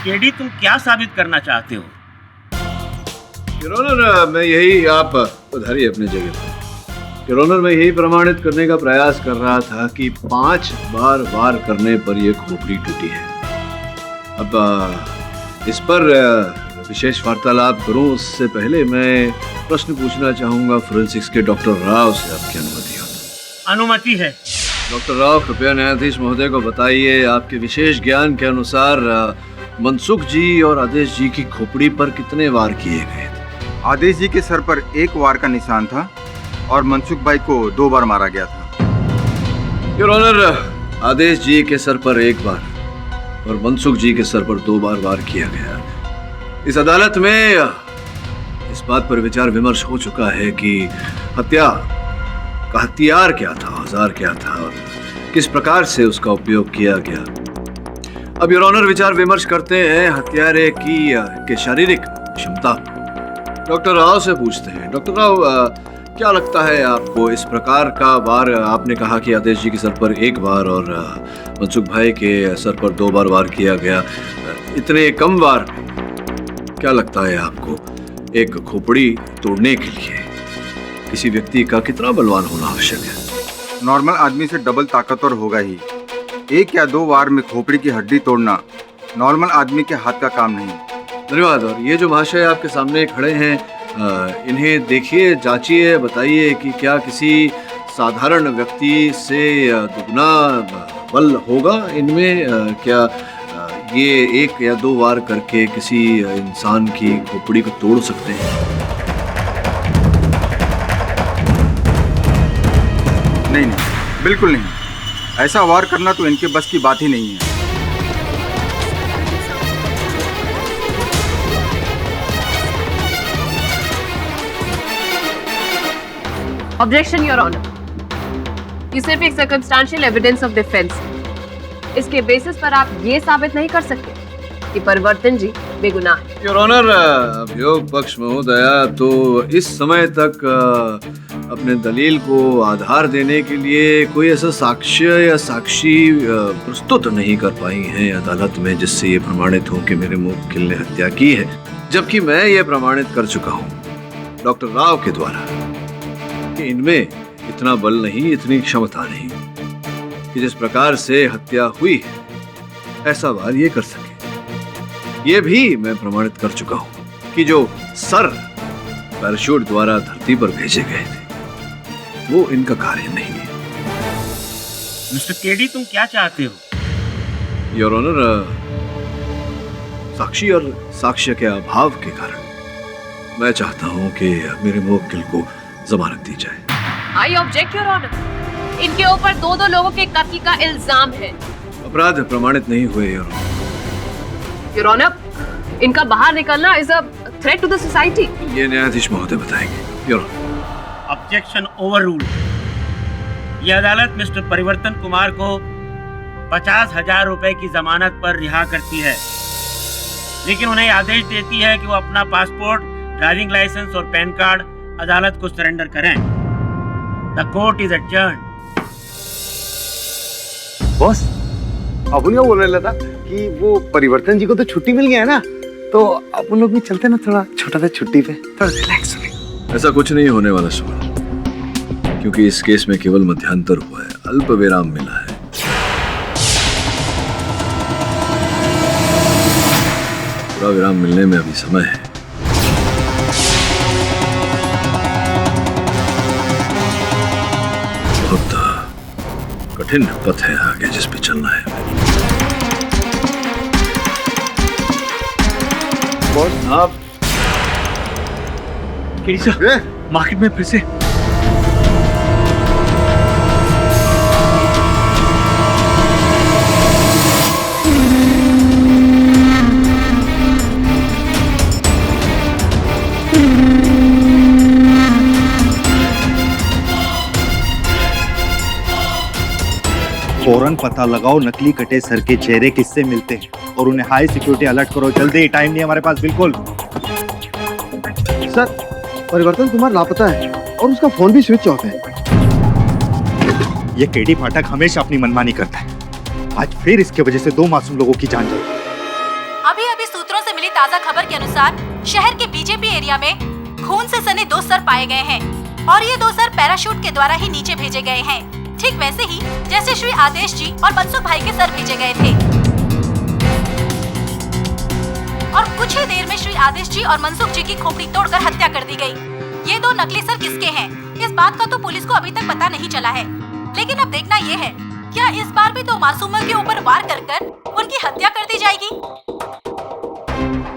केडी, तुम क्या साबित करना चाहते हो? योर ऑनर, मैं यही, आप उधारी अपनी जगह पर। योर ऑनर, मैं यही प्रमाणित करने का प्रयास कर रहा था कि 5 बार वार करने पर यह खोपड़ी टूटी है। अब इस पर विशेष वार्तालाप करूं उससे पहले मैं प्रश्न पूछना चाहूंगा फोरेंसिक्स के डॉक्टर राव से, आपकी अनुमति हो तो? अनुमति है। डॉक्टर राव, कृपया न्यायाधीश महोदय को बताइए, आपके विशेष ज्ञान के अनुसार मनसुख जी और आदेश जी की खोपड़ी पर कितने वार किए गए थे? आदेश जी के सर पर 1 वार का निशान था और मनसुख भाई को 2 बार मारा गया था। योर ऑनर, आदेश जी के सर पर 1 बार और मनसुख जी के सर पर 2 बार वार किया गया। इस अदालत में इस बात पर विचार विमर्श हो चुका है कि हत्या का हथियार क्या था, औजार क्या था और किस प्रकार से उसका उपयोग किया गया। अब योर ऑनर विचार विमर्श करते हैं हत्यारे की के शारीरिक क्षमता। डॉक्टर राव से पूछते हैं। डॉक्टर राव, क्या लगता है आपको इस प्रकार का वार, आपने कहा कि आदेश जी के सर पर एक बार और मनसुख भाई के सर पर 2 बार वार किया गया, इतने कम वार, क्या लगता है आपको एक खोपड़ी तोड़ने के लिए किसी व्यक्ति का कितना बलवान होना आवश्यक है? नॉर्मल आदमी से डबल ताकतवर होगा ही। 1 या 2 वार में खोपड़ी की हड्डी तोड़ना नॉर्मल आदमी के हाथ का काम नहीं। धन्यवाद। और ये जो महाशय आपके सामने खड़े हैं, इन्हें देखिए, जांचिए, बताइए कि क्या किसी साधारण व्यक्ति से दुगना बल होगा इनमें? क्या ये 1 या 2 वार करके किसी इंसान की खोपड़ी को तोड़ सकते हैं? नहीं, बिल्कुल नहीं। ऐसा वार करना तो इनके बस की बात ही नहीं है। ऑब्जेक्शन योर ऑनर, ये सिर्फ एक सर्कमस्टेंशियल एविडेंस ऑफ डिफेंस है। इसके बेसिस पर आप ये साबित नहीं कर सकते कि परिवर्तन जी बेगुनाह है। योर ऑनर, अभियोग पक्ष महोदया तो इस समय तक अपने दलील को आधार देने के लिए कोई ऐसा साक्ष्य या साक्षी प्रस्तुत नहीं कर पाई हैं अदालत में जिससे ये प्रमाणित हो कि मेरे मुवक्किल ने हत्या की है, जबकि मैं ये प्रमाणित कर चुका हूँ डॉक्टर राव के द्वारा कि इनमें इतना बल नहीं, इतनी क्षमता नहीं कि जिस प्रकार से हत्या हुई है ऐसा वार ये कर सके। ये भी मैं प्रमाणित कर चुका हूं कि जो सर पैराशूट द्वारा धरती पर भेजे गए थे वो इनका कार्य नहीं है। मिस्टर केडी, तुम क्या चाहते हो? योर ऑनर, साक्षी और साक्ष्य के अभाव के कारण मैं चाहता हूं कि मेरे मुवक्किल को जमानत दी जाए। आई ऑब्जेक्ट योर ऑनर, इनके ऊपर 2 लोगों के कत्ल का इल्जाम है। अपराध प्रमाणित नहीं हुए योर ऑनर, इनका बाहर निकलना is a threat to the society. ये न्यायाधीश महोदय बताएंगे। Your honour, objection overrule. यह अदालत मिस्टर परिवर्तन कुमार को 50,000 रुपए की जमानत पर रिहा करती है, लेकिन उन्हें आदेश देती है कि वो अपना पासपोर्ट, ड्राइविंग लाइसेंस और पैन कार्ड अदालत को सरेंडर करें। The court is adjourned. Boss, अपन क्या बोल रहे था कि वो परिवर्तन जी को तो छुट्टी मिल गया है ना, तो अपन लोग भी चलते ना थोड़ा छोटा सा छुट्टी पे, थोड़ा रिलैक्स होने। ऐसा कुछ नहीं होने वाला सुमन, क्योंकि इस केस में केवल मध्यांतर हुआ है, अल्प विराम मिला है। पूरा विराम मिलने में अभी समय है। बहुत कठिन पथ है आगे जिस पे चलना है। बॉस, आप मार्केट में फिर से फौरन पता लगाओ नकली कटे सर के चेहरे किससे मिलते हैं और उन्हें हाई सिक्योरिटी अलर्ट करो जल्दी, टाइम नहीं हमारे पास बिल्कुल। सर, परिवर्तन कुमार लापता है और उसका फोन भी स्विच ऑफ है। ये केडी फाटक हमेशा अपनी मनमानी करता है, आज फिर इसके वजह से 2 मासूम लोगों की जान जाएगी। अभी सूत्रों से मिली ताज़ा खबर के अनुसार शहर के बीजेपी एरिया में खून से सने 2 सर पाए गए हैं और ये 2 सर पैराशूट के द्वारा ही नीचे भेजे गए हैं, ठीक वैसे ही जैसे श्री आदेश जी और मनसुख भाई के सर भेजे गए थे। और कुछ ही देर में श्री आदेश जी और मनसुख जी की खोपड़ी तोड़कर हत्या कर दी गई। ये 2 नकली सर किसके हैं, इस बात का तो पुलिस को अभी तक पता नहीं चला है, लेकिन अब देखना ये है क्या इस बार भी 2 मासूमों के ऊपर वार कर उनकी हत्या कर दी जाएगी।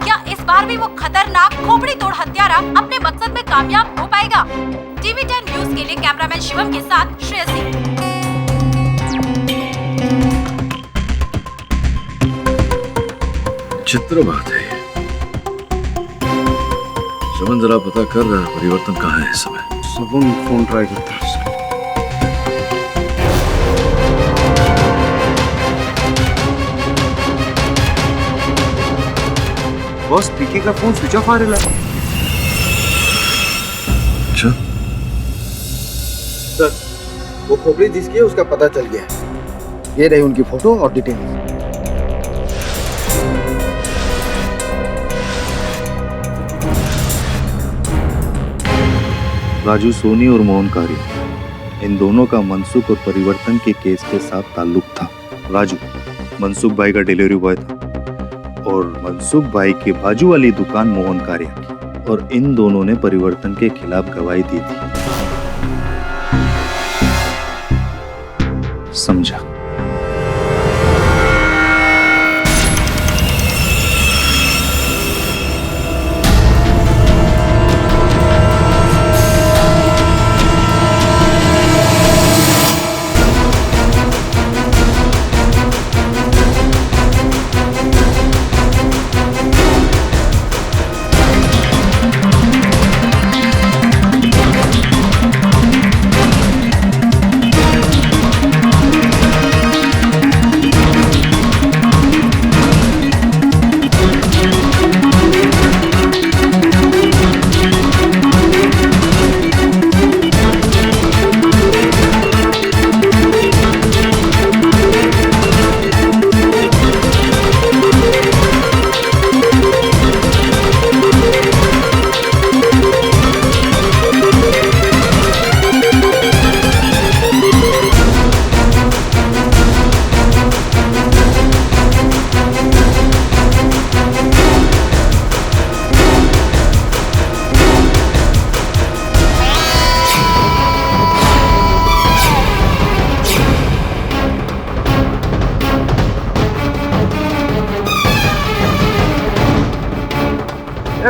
क्या इस बार भी वो खतरनाक खोपड़ी तोड़ हत्यारा अपने मकसद में कामयाब हो पाएगा? टीवी 10 न्यूज के लिए कैमरामैन शिवम के साथ श्रेयसी। चित्र बात है। सुमन, जरा पता कर परिवर्तन कहाँ है इस समय। सुबह फोन ट्राई करता है। बॉस पीके का फोन स्विच ऑफ आ रहा है। अच्छा, सर वो खोपड़ी जिसकी है उसका पता चल गया है। ये रही उनकी फोटो और डिटेल। राजू सोनी और मोहन कारी, इन दोनों का मनसुख और परिवर्तन के केस के साथ ताल्लुक था। राजू मनसुख भाई का डिलीवरी बॉय था और मनसुख भाई के बाजू वाली दुकान मोहन कारी की, और इन दोनों ने परिवर्तन के खिलाफ गवाही दी थी। समझा?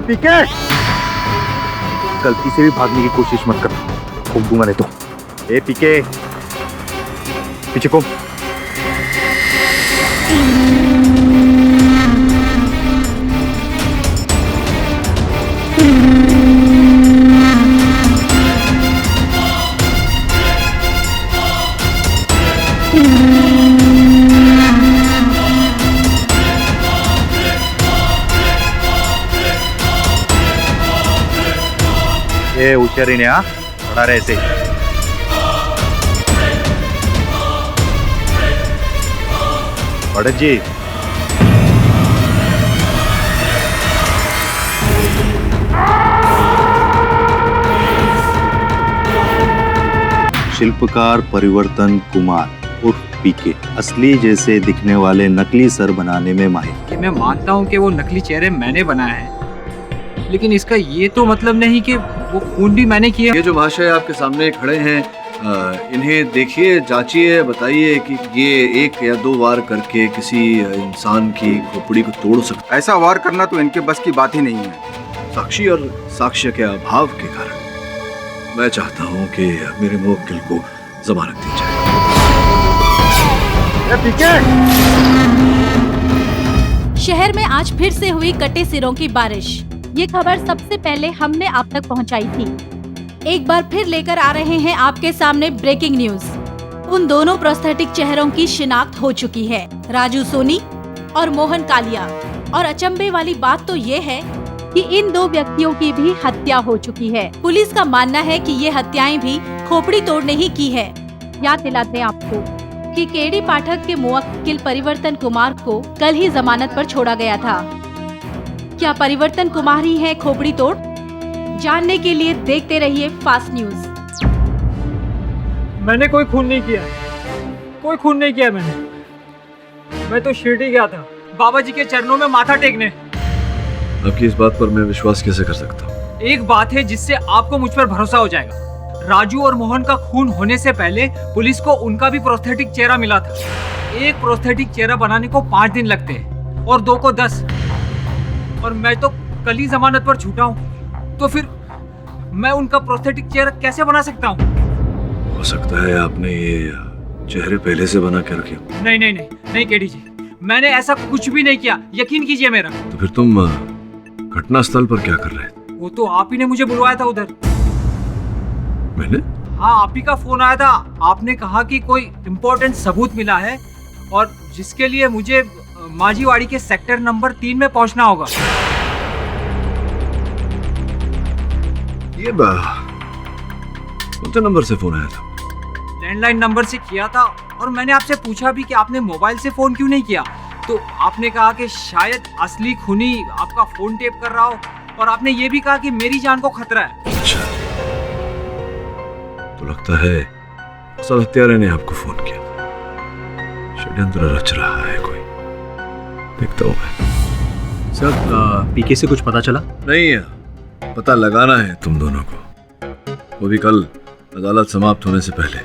पीके, गलती से भी भागने की कोशिश मत करना, घूम दूंगा नहीं तो। ए पीके, पीछे को। ए होशियारी ने, खड़ा रहे ऐसे। भड़क जी, शिल्पकार परिवर्तन कुमार उर्फ पीके, असली जैसे दिखने वाले नकली सर बनाने में माहिर। मैं मानता हूँ कि वो नकली चेहरे मैंने बनाए हैं, लेकिन इसका ये तो मतलब नहीं कि वो खून भी मैंने किया। ये जो महाशय आपके सामने खड़े हैं, इन्हें देखिए, जांचिए, बताइए कि ये एक या दो वार करके किसी इंसान की खोपड़ी को तोड़ सकता। ऐसा वार करना तो इनके बस की बात ही नहीं है। साक्षी और साक्ष्य के अभाव के कारण मैं चाहता हूँ कि मेरे मुवक्किल को जमानत दी जाए। शहर में आज फिर से हुई कटे सिरों की बारिश। ये खबर सबसे पहले हमने आप तक पहुंचाई थी। एक बार फिर लेकर आ रहे हैं आपके सामने ब्रेकिंग न्यूज। उन दोनों प्रोस्थेटिक चेहरों की शिनाख्त हो चुकी है, राजू सोनी और मोहन कालिया। और अचंभे वाली बात तो ये है कि इन दो व्यक्तियों की भी हत्या हो चुकी है। पुलिस का मानना है कि ये हत्याएं भी खोपड़ी तोड़ने ही की है। याद दिलाते हैं आपको कि केडी पाठक के मुवक्किल परिवर्तन कुमार को कल ही जमानत पर छोड़ा गया था। क्या परिवर्तन कुमार ही है खोपड़ी तोड़? जानने के लिए देखते रहिए फास्ट न्यूज। मैंने कोई खून नहीं किया, कोई खून नहीं किया मैंने। मैं तो शिरडी गया था बाबा जी के चरणों में माथा टेकने। आपकी इस बात पर मैं विश्वास कैसे कर सकता हूँ? एक बात है जिससे आपको मुझ पर भरोसा हो जाएगा। राजू और मोहन का खून होने से पहले पुलिस को उनका भी प्रोस्थेटिक चेहरा मिला था। एक प्रोस्थेटिक चेहरा बनाने को 5 दिन लगते हैं और 2 को 10। और मैं तो कल ही जमानत पर छूटा हूँ, तो फिर मैं उनका प्रोस्थेटिक चेहरा कैसे बना सकता हूँ? हो सकता है आपने ये चेहरे पहले से बना के रखे। नहीं नहीं नहीं नहीं केडी जी, मैंने ऐसा कुछ भी नहीं किया, यकीन कीजिए मेरा। तो फिर तुम घटना स्थल पर क्या कर रहे थे? वो तो आप ही ने मुझे बुलवाया था उधर। मैंने? हाँ, आप ही का फोन आया था। आपने कहा कि कोई इम्पोर्टेंट सबूत मिला है और जिसके लिए मुझे माजीवाड़ी के सेक्टर नंबर 3 में पहुंचना होगा। ये कौन से नंबर से फोन आया था? लैंडलाइन नंबर से किया था और मैंने आपसे पूछा भी कि आपने मोबाइल से फोन क्यों नहीं किया, तो आपने कहा कि शायद असली खूनी आपका फोन टेप कर रहा हो, और आपने ये भी कहा कि मेरी जान को खतरा है। अच्छा, तो लगता है असल हत्यारे ने आपको फोन किया। षड्यंत्र रच रहा है कोई, देखता हूँ मैं। सर, पीके से कुछ पता चला? नहीं है, पता लगाना है तुम दोनों को, वो भी कल अदालत समाप्त होने से पहले।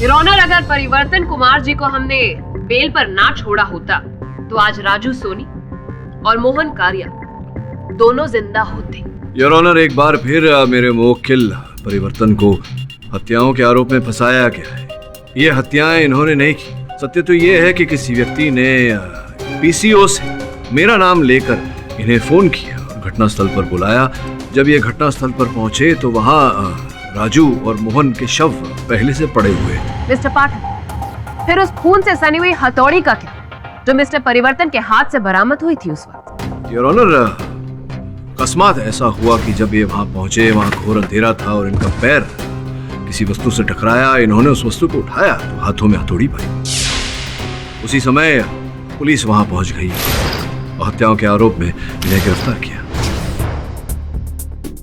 योर ऑनर, अगर परिवर्तन कुमार जी को हमने बेल पर ना छोड़ा होता तो आज राजू सोनी और मोहन कारिया दोनों जिंदा होते। योर ऑनर, एक बार फिर मेरे मुवक्किल परिवर्तन को हत्याओं के आरोप में फंसाया गया है। ये हत्याएं इन्होंने नहीं की। सत्य तो ये है कि किसी व्यक्ति ने पीसीओ से मेरा नाम लेकर इन्हें फोन किया और घटनास्थल पर बुलाया। जब ये घटनास्थल पर पहुंचे तो वहां राजू और मोहन के शव पहले से पड़े हुए। मिस्टर पाठक, फिर उस खून से सनी हुई हथौड़ी का क्या, जो मिस्टर परिवर्तन के हाथ से बरामद हुई थी उस वक्त? योर ऑनर, अकस्मात ऐसा हुआ कि जब ये वहां पहुंचे, वहां घोर अंधेरा था और इनका पैर किसी वस्तु से टकराया। इन्होंने उस वस्तु को उठाया तो हाथों में हथौड़ी पाई। उसी समय पुलिस वहां पहुंच गई और हत्याओं के आरोप में इन्हें गिरफ्तार किया।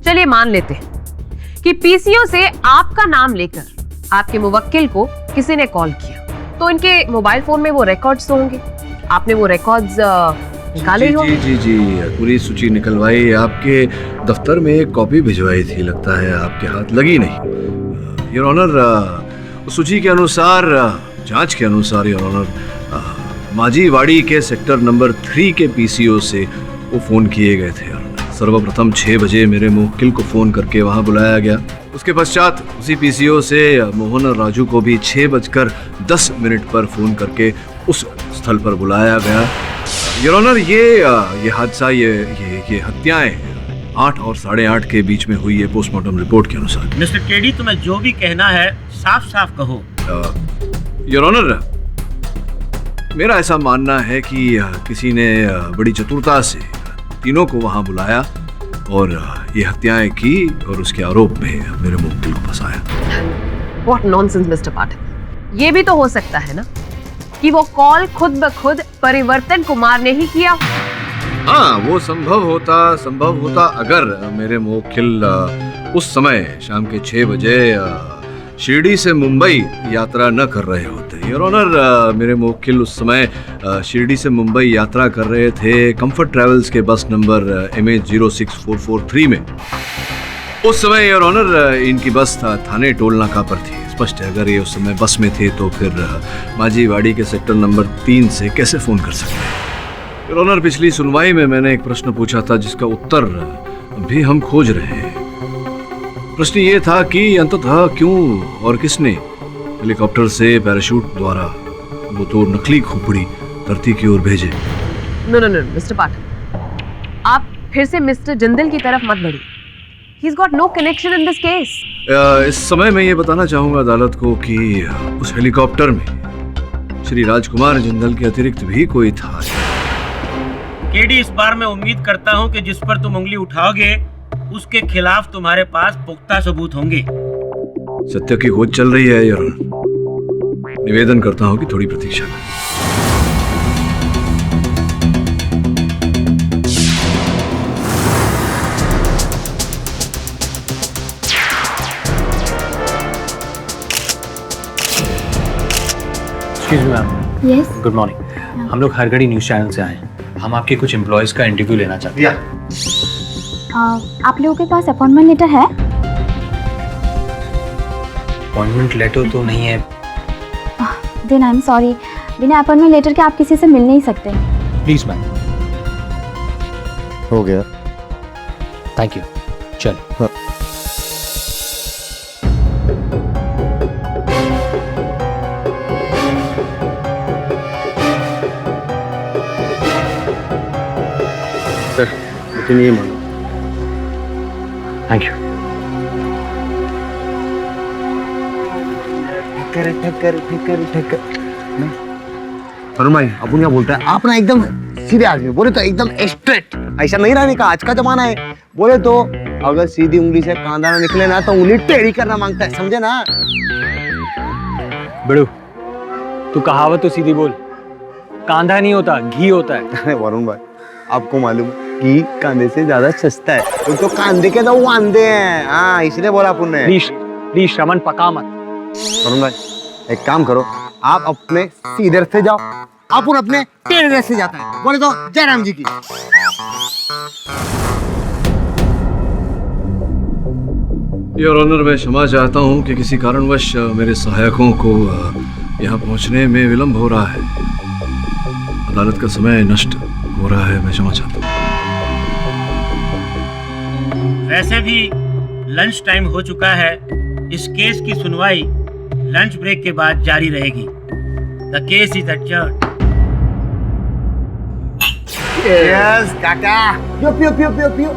चलिए मान लेते हैं कि पीसीओ से आपका नाम लेकर आपके मुवक्किल को किसी ने कॉल किया, तो इनके मोबाइल फोन में वो रिकॉर्ड्स होंगे। आपने वो रिकॉर्ड्स निकाले होंगे? जी, पूरी सूची निकलवाई। आपके दफ्तर में एक कॉपी भिजवाई थी, लगता है आपके हाथ लगी नहीं। योर ऑनर, उस सूची के अनुसार, जांच के अनुसार योर ऑनर, माजीवाड़ी के सेक्टर नंबर 3 के पीसीओ से वो फोन किए गए थे। सर्वप्रथम 6 बजे मेरे मुवक्किल को फोन करके वहां बुलाया गया। उसके पश्चात उसी पीसीओ से मोहन और राजू को भी 6:10 पर फोन करके उस स्थल पर बुलाया गया। योर ऑनर, ये हादसा, ये हत्याएं 8 और 8:30 के बीच में हुई है पोस्टमार्टम रिपोर्ट के अनुसार। मिस्टर केडी, तुम्हें जो भी कहना है साफ साफ कहो। योर ऑनर, मेरा ऐसा मानना है कि किसी ने बड़ी चतुरता से तीनों को वहां बुलाया और ये हत्याएं की और उसके आरोप में मेरे मुवक्किल को फंसाया। What nonsense, मिस्टर पाठक। ये भी तो हो सकता है ना कि वो कॉल खुद ब खुद परिवर्तन कुमार ने ही किया। हाँ, वो संभव होता अगर मेरे मुवक्किल उस समय शाम के 6 बजे शिरडी से मुंबई यात्रा न कर रहे होते। योर ऑनर, मेरे मुवक्किल उस समय शिरडी से मुंबई यात्रा कर रहे थे कंफर्ट ट्रेवल्स के बस नंबर MH06443 में। उस समय योर ऑनर, इनकी बस थाने टोल नाका पर थी। स्पष्ट है, अगर ये उस समय बस में थे तो फिर माजीवाड़ी के सेक्टर नंबर 3 से कैसे फोन कर सकते? योर ऑनर, पिछली सुनवाई में मैंने एक प्रश्न पूछा था जिसका उत्तर भी हम खोज रहे हैं। प्रश्न ये था कि अंततः क्यों और किसने हेलीकॉप्टर से पैराशूट द्वारा वो 2 नकली खोपड़ी धरती की ओर भेजे। नो मिस्टर पाठक, आप फिर से मिस्टर जिंदल की तरफ मत बढ़िए। He's got no connection in this case. इस समय मैं ये बताना चाहूंगा अदालत को कि उस हेलीकॉप्टर में श्री राजकुमार जिंदल के अतिरिक्त भी कोई था। केडी, इस बार मैं उम्मीद करता हूँ कि जिस पर तुम उंगली उठाओगे उसके खिलाफ तुम्हारे पास पुख्ता सबूत होंगे। सत्य की खोज चल रही है योर ऑनर। निवेदन करता हूँ कि थोड़ी प्रतीक्षा करें। Excuse me ma'am. Yes. Good morning. हम लोग हरगढ़ी न्यूज चैनल से आए हैं। हम आपके कुछ एम्प्लॉयज का इंटरव्यू लेना चाहते हैं। आप लोगों के पास अपॉइंटमेंट लेटर है? अपॉइंटमेंट लेटर तो नहीं है। देन आई एम सॉरी, बिना अपॉइंटमेंट लेटर के आप किसी से मिल नहीं सकते। Please ma'am. हो गया। Thank you. चल। सर, मुझे नहीं मालूम। Thank you. ठक्कर ठक्कर ठक्कर ठक्कर। अरुण भाई अपन क्या बोलते हैं, आप ना एकदम सीधे आदमी, बोले तो एकदम स्ट्रेट, ऐसा नहीं रहने का, आज का जमाना है। बोले तो अगर सीधी उंगली से कांदा ना निकले ना तो उंगली टेढ़ी करना मांगता है, समझे ना? बड़ू तू कहावत तो सीधी बोल, कांधा नहीं होता घी होता है। वरुण भाई आपको मालूम कि कांदे से ज्यादा सस्ता है, तो कांदे के दो वांदे हैं, हाँ इसलिए बोला अपन ने। प्लीज श्रवण पका मत। वरुण भाई एक काम करो, आप अपने सीधे से जाओ, अपन अपने टेढ़े से जाता है, बोले तो जयराम जी की। योर ऑनर, मैं क्षमा चाहता हूँ कि किसी कारणवश मेरे सहायकों को यहाँ पहुँचने में विलंब हो रहा है। अदालत का समय नष्ट हो रहा है, मैं क्षमा चाहता हूँ। वैसे भी लंच टाइम हो चुका है, इस केस की सुनवाई लंच ब्रेक के बाद जारी रहेगी। The case is adjourned. Yes काका, पियो पियो पियो पियो पियो।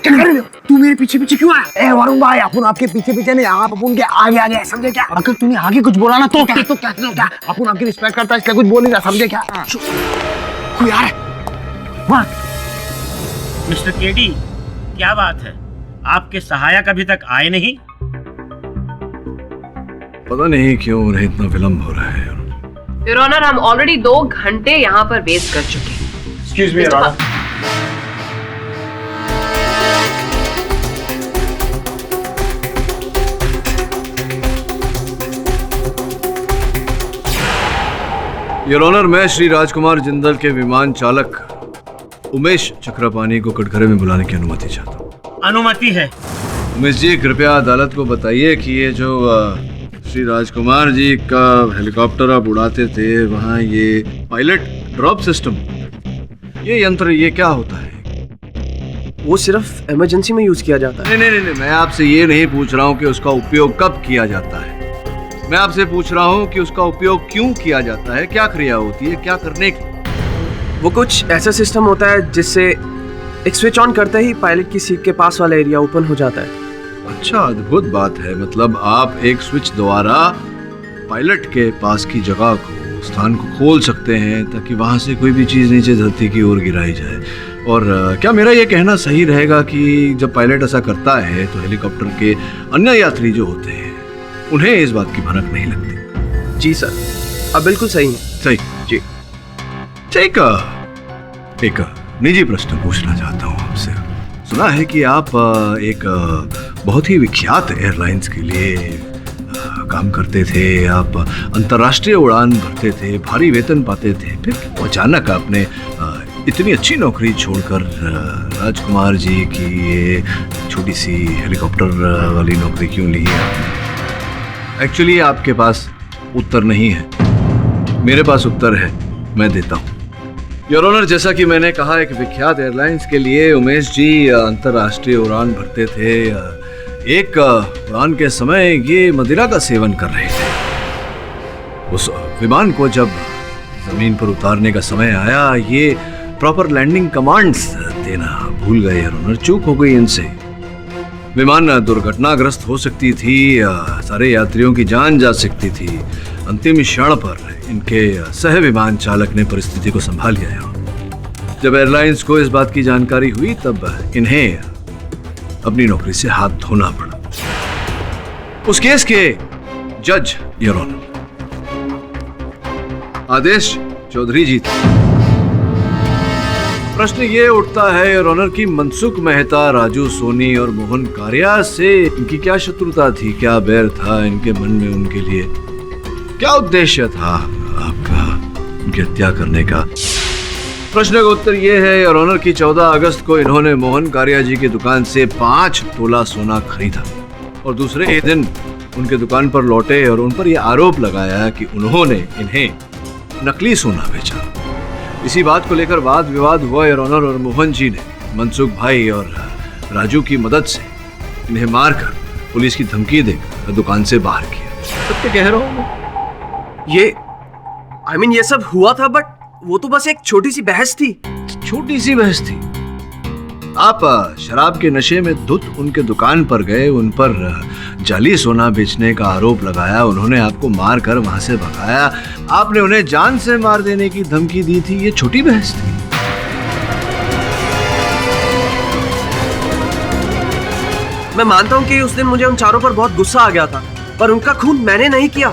क्या कर रहे हो? तू मेरे पीछे पीछे क्यों आया? ए वरुण भाई, अपन आपके पीछे पीछे नहीं, आप अपन के आगे आगे, समझे क्या? अगर तूने आगे कुछ बोला ना तो क्या अपन आपकी रिस्पेक्ट करता है, इसलिए कुछ बोल नहीं रहा, समझे क्या? कोई आ रहा है वहाँ। मिस्टर केडी, क्या बात है, आपके सहायक अभी तक आए नहीं? पता नहीं क्यों उन्हें इतना विलंब हो रहा है। योर ऑनर, हम ऑलरेडी 2 घंटे यहाँ पर वेस्ट कर चुके हैं। Excuse me your honour. Your honour, मैं श्री राजकुमार जिंदल के विमान चालक उमेश चक्रपाणी को कटघरे में बुलाने की अनुमति चाहता हूँ। अनुमति है। उमेश जी, कृपया अदालत को बताइए कि ये जो श्री राजकुमार जी का हेलीकॉप्टर आप उड़ाते थे, वहाँ ये पायलट ड्रॉप सिस्टम, ये यंत्र, ये क्या होता है? वो सिर्फ इमरजेंसी में यूज किया जाता है। नहीं, मैं आपसे ये नहीं पूछ रहा हूँ कि उसका उपयोग कब किया जाता है, मैं आपसे पूछ रहा हूँ कि उसका उपयोग क्यों किया जाता है, क्या क्रिया होती है, क्या करने की? वो कुछ ऐसा सिस्टम होता है जिससे एक स्विच ऑन करते ही पायलट की सीट के पास वाला एरिया ओपन हो जाता है। अच्छा, अद्भुत बात है। मतलब आप एक स्विच द्वारा पायलट के पास की जगह को, स्थान को खोल सकते हैं ताकि वहां से कोई भी चीज नीचे धरती की ओर गिराई जाए। और क्या मेरा ये कहना सही रहेगा कि जब पायलट ऐसा करता है तो हेलीकॉप्टर के अन्य यात्री जो होते हैं उन्हें इस बात की भनक नहीं लगती? जी सर, अब बिल्कुल सही है। सही जी। एक निजी प्रश्न पूछना चाहता हूँ आपसे। सुना है कि आप एक बहुत ही विख्यात एयरलाइंस के लिए काम करते थे, आप अंतर्राष्ट्रीय उड़ान भरते थे, भारी वेतन पाते थे, फिर अचानक आपने इतनी अच्छी नौकरी छोड़कर राजकुमार जी की ये छोटी सी हेलीकॉप्टर वाली नौकरी क्यों ली है? एक्चुअली आपके पास उत्तर नहीं है, मेरे पास उत्तर है, मैं देता हूँ। योर ऑनर, जैसा कि मैंने कहा, एक विख्यात एयरलाइंस के लिए उमेश जी अंतर्राष्ट्रीय उड़ान भरते थे। एक उड़ान के समय ये मदिरा का सेवन कर रहे थे। उस विमान को जब जमीन पर उतारने का समय आया, ये प्रॉपर लैंडिंग कमांड्स देना भूल गए योर ऑनर, चूक हो गई इनसे। विमान दुर्घटनाग्रस्त हो सकती थी, सारे यात्रियों की जान जा सकती थी। अंतिम क्षण पर इनके सह विमान चालक ने परिस्थिति को संभाल लिया। जब एयरलाइंस को इस बात की जानकारी हुई तब इन्हें अपनी नौकरी से हाथ धोना पड़ा। उस केस के जज योर ऑनर आदेश चौधरी जी थे। प्रश्न ये उठता है योर ऑनर कि मनसुख मेहता, राजू सोनी और मोहन कारिया से इनकी क्या शत्रुता थी, क्या बैर था इनके मन में उनके लिए, क्या उद्देश्य था आपका उनकी हत्या करने का? प्रश्न का उत्तर यह है योर ऑनर कि 14 अगस्त को इन्होंने मोहन कारिया जी की दुकान से 5 तोला सोना खरीदा और दूसरे ही दिन उनके दुकान पर लौटे और उन पर यह आरोप लगाया कि उन्होंने इन्हें नकली सोना बेचा। इसी बात को लेकर वाद विवाद हुआ योर ऑनर और मोहन जी ने मनसुख भाई और राजू की मदद से इन्हें मारकर पुलिस की धमकी देकर दुकान से बाहर किया। सत्य कह रहा हूं मैं। ये सब हुआ था, बट वो तो बस एक छोटी सी बहस थी। छोटी सी बहस थी। आप शराब के नशे में धुत उनके दुकान पर गए, उन पर जाली सोना बेचने का आरोप लगाया, उन्होंने आपको मार कर वहां से भगाया, आपने उन्हें जान से मार देने की धमकी दी थी। ये छोटी बहस थी। मैं मानता हूँ कि उस दिन मुझे उन चारों पर बहुत गुस्सा आ गया था, पर उनका खून मैंने नहीं किया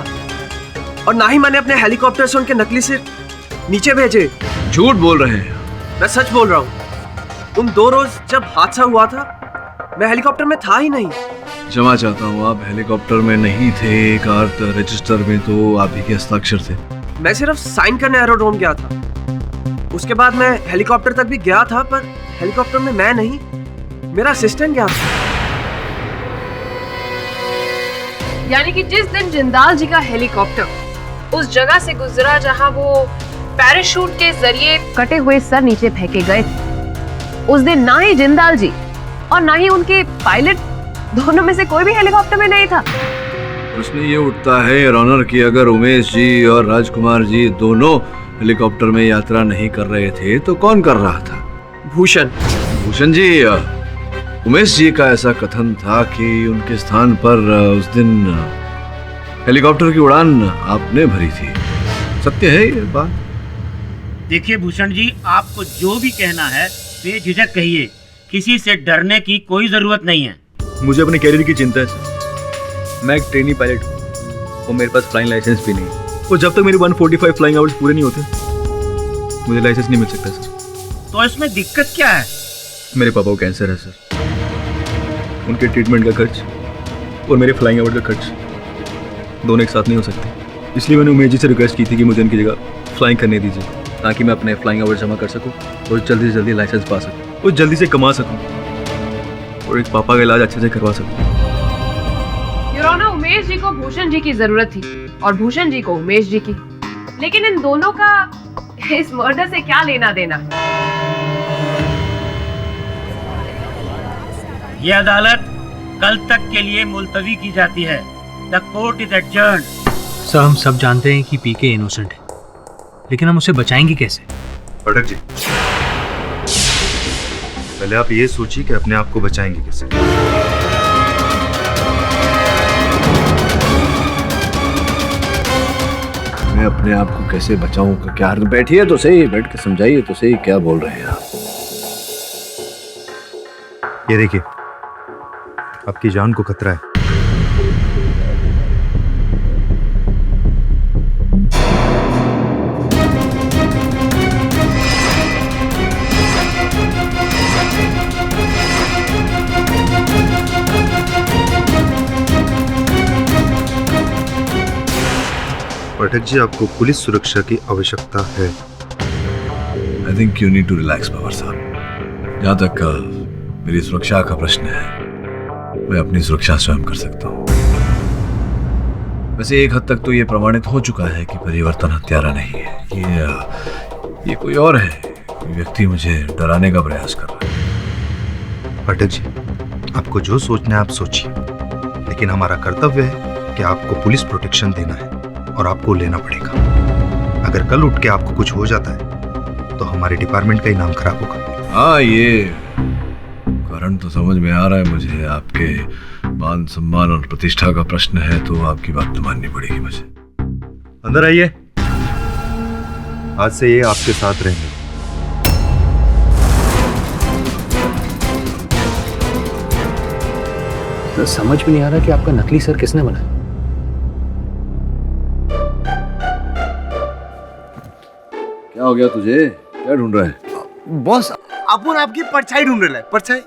और ना ही मैंने अपने हेलीकॉप्टर से उनके नकली सिर नीचे भेजे। झूठ बोल रहे हैं। मैं सच बोल रहा हूँ। उन 2 रोज जब हादसा हुआ था, मैं हेलीकॉप्टर में था ही नहीं। क्षमा चाहता हूँ, आप हेलीकॉप्टर में नहीं थे, कार रजिस्टर में तो आप ही के हस्ताक्षर थे। मैं सिर्फ साइन करने एरोड्रोम गया था। उसके बाद मैं हेलीकॉप्टर तक भी गया था, पर हेलीकॉप्टर में मैं नहीं, मेरा असिस्टेंट गया था। यानी कि जिस दिन जिंदाल जी का हेलीकॉप्टर उस जगह से गुजरा जहां वो पैराशूट के जरिए कटे हुए सर नीचे फेंके गए थे, उस दिन ना ही जिंदाल जी और ना ही उनके पायलट, दोनों में से कोई भी हेलीकॉप्टर में नहीं था। प्रश्न ये उठता है योर ऑनर कि अगर उमेश जी और राजकुमार जी दोनों हेलीकॉप्टर में यात्रा नहीं कर रहे थे तो कौन कर रहा था? भूषण। भूषण जी, उमेश जी का ऐसा कथन था कि उनके स्थान पर उस दिन हेलीकॉप्टर की उड़ान आपने भरी थी। सत्य है ये बात? देखिए भूषण जी, आपको जो भी कहना है बेझिझक कहिए, किसी से डरने की कोई जरूरत नहीं है। मुझे अपने कैरियर की चिंता है सर। मैं एक ट्रेनी पायलट हूँ और मेरे पास फ्लाइंग लाइसेंस भी नहीं, और जब तक मेरे 145 फ्लाइंग आवर्स पूरे नहीं होते मुझे लाइसेंस नहीं मिल सकता सर। तो इसमें दिक्कत क्या है? मेरे पापा को कैंसर है सर। उनके ट्रीटमेंट का खर्च और मेरे फ्लाइंग आवर का खर्च दोनों एक साथ नहीं हो सकते। इसलिए मैंने उमेश जी से रिक्वेस्ट की थी कि मुझे उनकी जगह फ्लाइंग करने दीजिए, ताकि मैं अपने फ्लाइंग आवर जमा कर सकूं और जल्दी से जल्दी लाइसेंस पा सकूं और जल्दी से कमा सकूं और एक पापा का इलाज अच्छे से करवा सकूं। योर ऑनर, उमेश जी को भूषण जी की जरूरत थी और भूषण जी को उमेश जी की, लेकिन इन दोनों का इस मर्डर से क्या लेना देना? ये अदालत कल तक के लिए मुलतवी की जाती है। The court is adjourned. Sir, हम सब जानते हैं कि पीके इनोसेंट है, लेकिन हम उसे बचाएंगे कैसे? पाठक जी, पहले आप ये सोचिए कि अपने आप को बचाएंगे कैसे। मैं अपने आप को कैसे बचाऊं का क्या? बैठिए तो सही, बैठ के समझाइए तो सही, क्या बोल रहे हैं आप? ये देखिए, आपकी जान को खतरा है। पाठक जी, आपको पुलिस सुरक्षा की आवश्यकता है। I think you need to relax Pawar sahab. जहाँ तक मेरी सुरक्षा का प्रश्न है, मैं अपनी सुरक्षा स्वयं कर सकता हूँ। वैसे एक हद तक तो ये प्रमाणित हो चुका है कि परिवर्तन हत्यारा नहीं है। ये कोई और है। कोई व्यक्ति मुझे डराने का प्रयास कर रहा है। पाठक जी, आपको जो सोचना है आप सोचिए, लेकिन हमारा कर्तव्य है कि आपको पुलिस प्रोटेक्शन देना है और आपको लेना पड़ेगा। अगर कल उठ के आपको कुछ हो जाता है तो हमारे डिपार्टमेंट का ही नाम खराब होगा। हाँ, ये कारण तो समझ में आ रहा है मुझे। आपके मान सम्मान और प्रतिष्ठा का प्रश्न है तो आपकी बात तो माननी पड़ेगी मुझे। अंदर आइए। आज से ये आपके साथ रहेंगे। तो समझ में नहीं आ रहा कि आपका नकली सर किसने बनाया। क्या हो गया तुझे? क्या ढूंढ रहा है? बॉस, अपन आपकी परछाई ढूंढ रहा है। परछाई?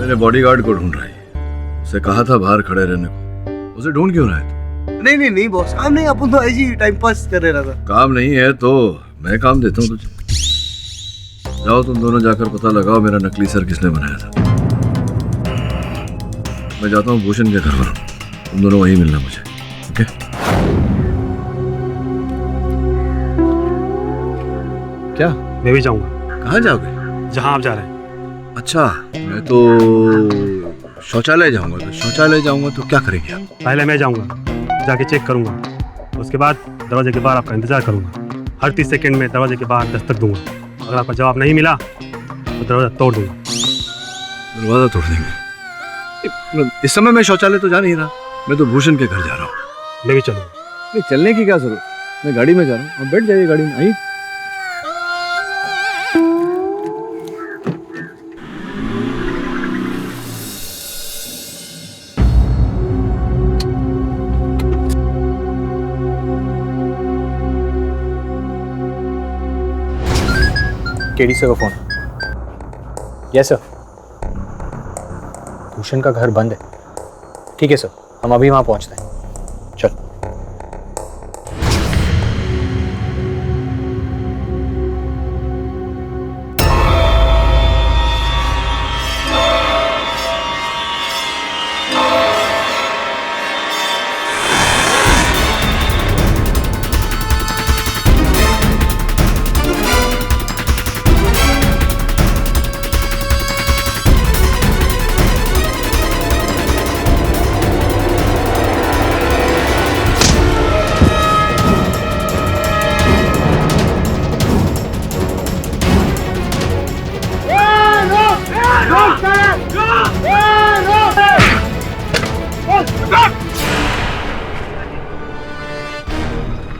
मेरे बॉडीगार्ड को ढूंढ रहा है। उसे कहा था बाहर खड़े रहने को। उसे ढूंढ क्यों रहा है? नहीं बॉस, काम नहीं, अपन तो ऐसे ही टाइम पास कर रहा था। काम नहीं है तो मैं काम देता हूँ तुझे। जाओ तुम दोनों जाकर पता लगाओ मेरा नकली सर किसने बनाया था। मैं जाता हूँ भूषण के घर पर, तुम दोनों वहीं मिलना मुझे। ओके? क्या? मैं भी जाऊंगा। कहाँ जाओगे? जहां आप जा रहे हैं। अच्छा, मैं तो शौचालय जाऊंगा। तो शौचालय जाऊंगा तो क्या करेंगे आप? पहले मैं जाऊंगा, जाके चेक करूंगा, उसके बाद दरवाजे के बाहर आपका इंतजार करूंगा। हर 30 सेकंड में दरवाजे के बाहर दस्तक दूंगा। अगर आपका जवाब नहीं मिला तो दरवाजा तोड़ दूंगा। दरवाजा तोड़ देंगे? इस समय मैं शौचालय तो जा नहीं रहा, मैं तो भूषण के घर जा रहा हूँ। मैं भी चलूंगा। नहीं, चलने की क्या जरूरत, मैं गाड़ी में जा रहा हूँ, आप बैठ जाइए गाड़ी में। आइए। केडी सर का फोन। Yes sir. भूषण का घर बंद है। ठीक है सर, हम अभी वहां पहुंचते हैं। चल।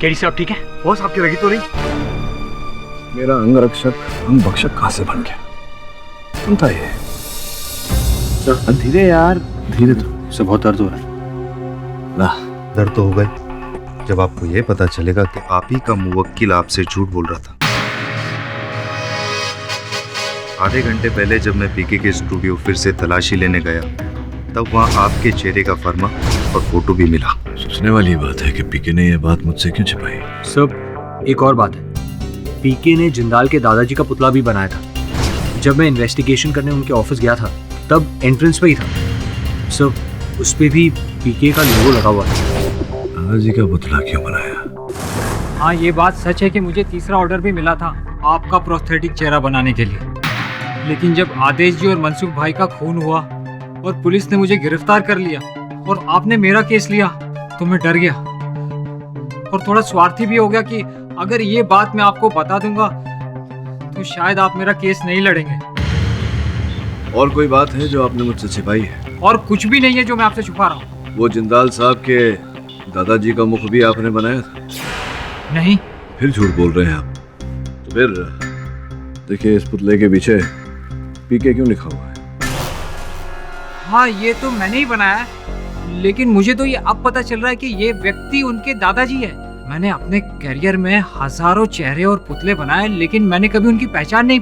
केडी साहब ठीक है? बॉस आपकी लगी तो नहीं? मेरा अंगरक्षक अंग भक्षक कहाँ से बन गया? कौन था ये? धीरे यार, धीरे। तो सर बहुत दर्द हो रहा है। ना दर्द तो होगा ही जब आपको ये पता चलेगा कि आप ही का मुवक्किल आपसे झूठ बोल रहा था। आधे घंटे पहले जब मैं पीके के स्टूडियो फिर से तलाशी लेने गया तब वहाँ आपके चेहरे का फर्मा और फोटो भी मिला। सोचने वाली बात है कि पीके ने यह बात मुझसे क्यों छिपाई? सब एक और बात है, पीके ने जिंदाल के दादाजी का पुतला भी बनाया था। जब मैं इन्वेस्टिगेशन करने उनके ऑफिस गया था तब एंट्रेंस पे ही था। सब उस पे भी पीके का लोगो लगा हुआ था। दादाजी का पुतला क्यों बनाया? हाँ, ये बात सच है कि मुझे तीसरा ऑर्डर भी मिला था आपका प्रोस्थेटिक चेहरा बनाने के लिए, लेकिन जब आदेश जी और मनसुख भाई का खून हुआ और पुलिस ने मुझे गिरफ्तार कर लिया और आपने मेरा केस लिया तो मैं डर गया और थोड़ा स्वार्थी भी हो गया कि अगर ये बात मैं आपको बता दूंगा तो शायद आप मेरा केस नहीं लड़ेंगे। और कोई बात है जो आपने मुझसे छिपाई है? और कुछ भी नहीं है जो मैं आपसे छुपा रहा हूँ। वो जिंदाल साहब के दादाजी का मुख भी आपने बनाया था? नहीं। फिर झूठ बोल रहे हैं आप। तो फिर देखिए, इस पुतले के पीछे पीके क्यों लिखा हुआ है? हाँ, ये तो मैंने ही बनाया है, लेकिन मुझे तो ये अब पता चल रहा है कि ये व्यक्ति उनके दादाजी है। मैंने अपने करियर में हजारों चेहरे और पुतले बनाए, लेकिन मैंने कभी उनकी पहचान नहीं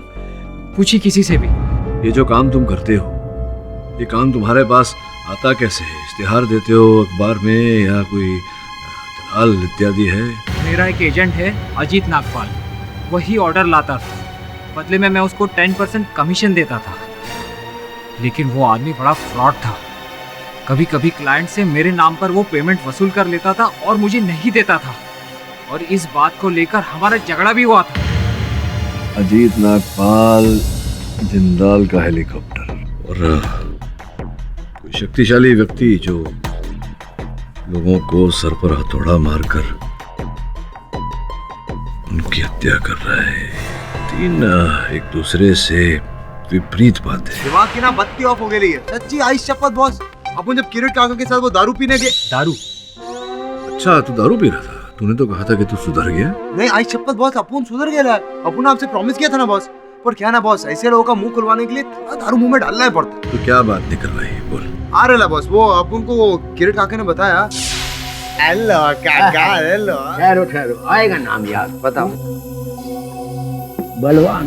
पूछी किसी से भी। ये जो काम तुम करते हो, ये काम तुम्हारे पास आता कैसे है? इश्तिहार देते हो अखबार में या कोई दलाल इत्यादि है? मेरा एक एजेंट है अजीत नागपाल, वही ऑर्डर लाता था, बदले में मैं उसको 10% कमीशन देता था। लेकिन वो आदमी बड़ा फ्रॉड था। कभी कभी क्लाइंट से मेरे नाम पर वो पेमेंट वसूल कर लेता था और मुझे नहीं देता था, और इस बात को लेकर हमारा झगड़ा भी हुआ था। अजीत नागपाल, जिंदाल का हेलीकॉप्टर और कोई शक्तिशाली व्यक्ति जो लोगों को सर पर हथौड़ा मारकर उनकी हत्या कर रहा है। तीन एक दूसरे से विपरीत बातें। दिमाग की ना बत्ती ऑफ हो गई है। सच्ची आई शपथ बॉस, अपन जब किरीट काका के साथ वो दारू पीने गए। दारू? अच्छा, तू दारू पी रहा था? तूने तो कहा था कि तू सुधर गया। नहीं आई शपथ बॉस, अपन सुधर गया। अपन आपसे प्रॉमिस किया था ना बॉस। पर क्या ना बॉस, ऐसे लोगों का मुंह खुलवाने के लिए थोड़ा दारू मुंह में डालना ही पड़ता। तो क्या बात निकलवाई, बोल। आ रहा बॉस, वो अपन को वो किरीट काका ने बताया। हेलो काका, हेलो। ठहरो ठहरो, आएगा नाम याद, बताओ। बलवान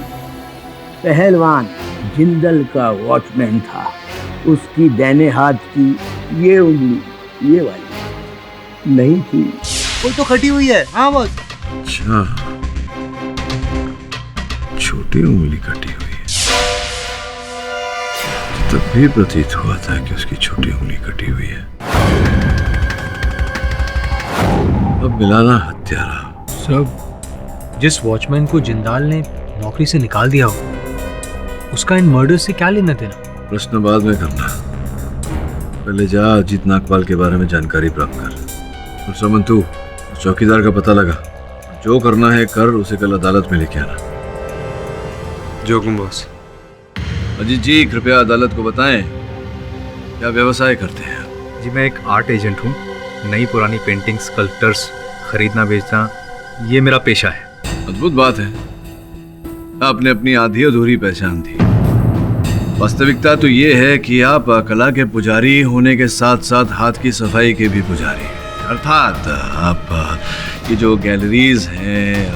पहलवान जिंदल का वॉचमैन था। उसकी दाहिने हाथ की ये उंगली, ये वाली नहीं थी। कोई तो कटी हुई है। हाँ बॉस। अच्छा, छोटी उंगली कटी हुई है। तब भी प्रतीत हुआ था कि उसकी छोटी उंगली कटी हुई है। अब मिलाना हत्यारा। सब जिस वॉचमैन को जिंदाल ने नौकरी से निकाल दिया हो, उसका इन मर्डर से क्या लेना देना? प्रश्न बाद में करना, पहले जा अजीत नागपाल के बारे में जानकारी प्राप्त कर। और समंतु, चौकीदार का पता लगा, जो करना है कर, उसे कल अदालत में लेके आना। जो हुकुम बॉस। अजीत जी, कृपया अदालत को बताएं क्या व्यवसाय करते हैं? जी मैं एक आर्ट एजेंट हूँ। नई पुरानी पेंटिंग, स्कल्पचर्स खरीदना बेचना ये मेरा पेशा है। अद्भुत बात है, आपने अपनी आधी अधूरी पहचान दी। वास्तविकता तो ये है कि आप कला के पुजारी होने के साथ साथ हाथ की सफाई के भी पुजारी हैं। अर्थात आप ये जो गैलरीज हैं,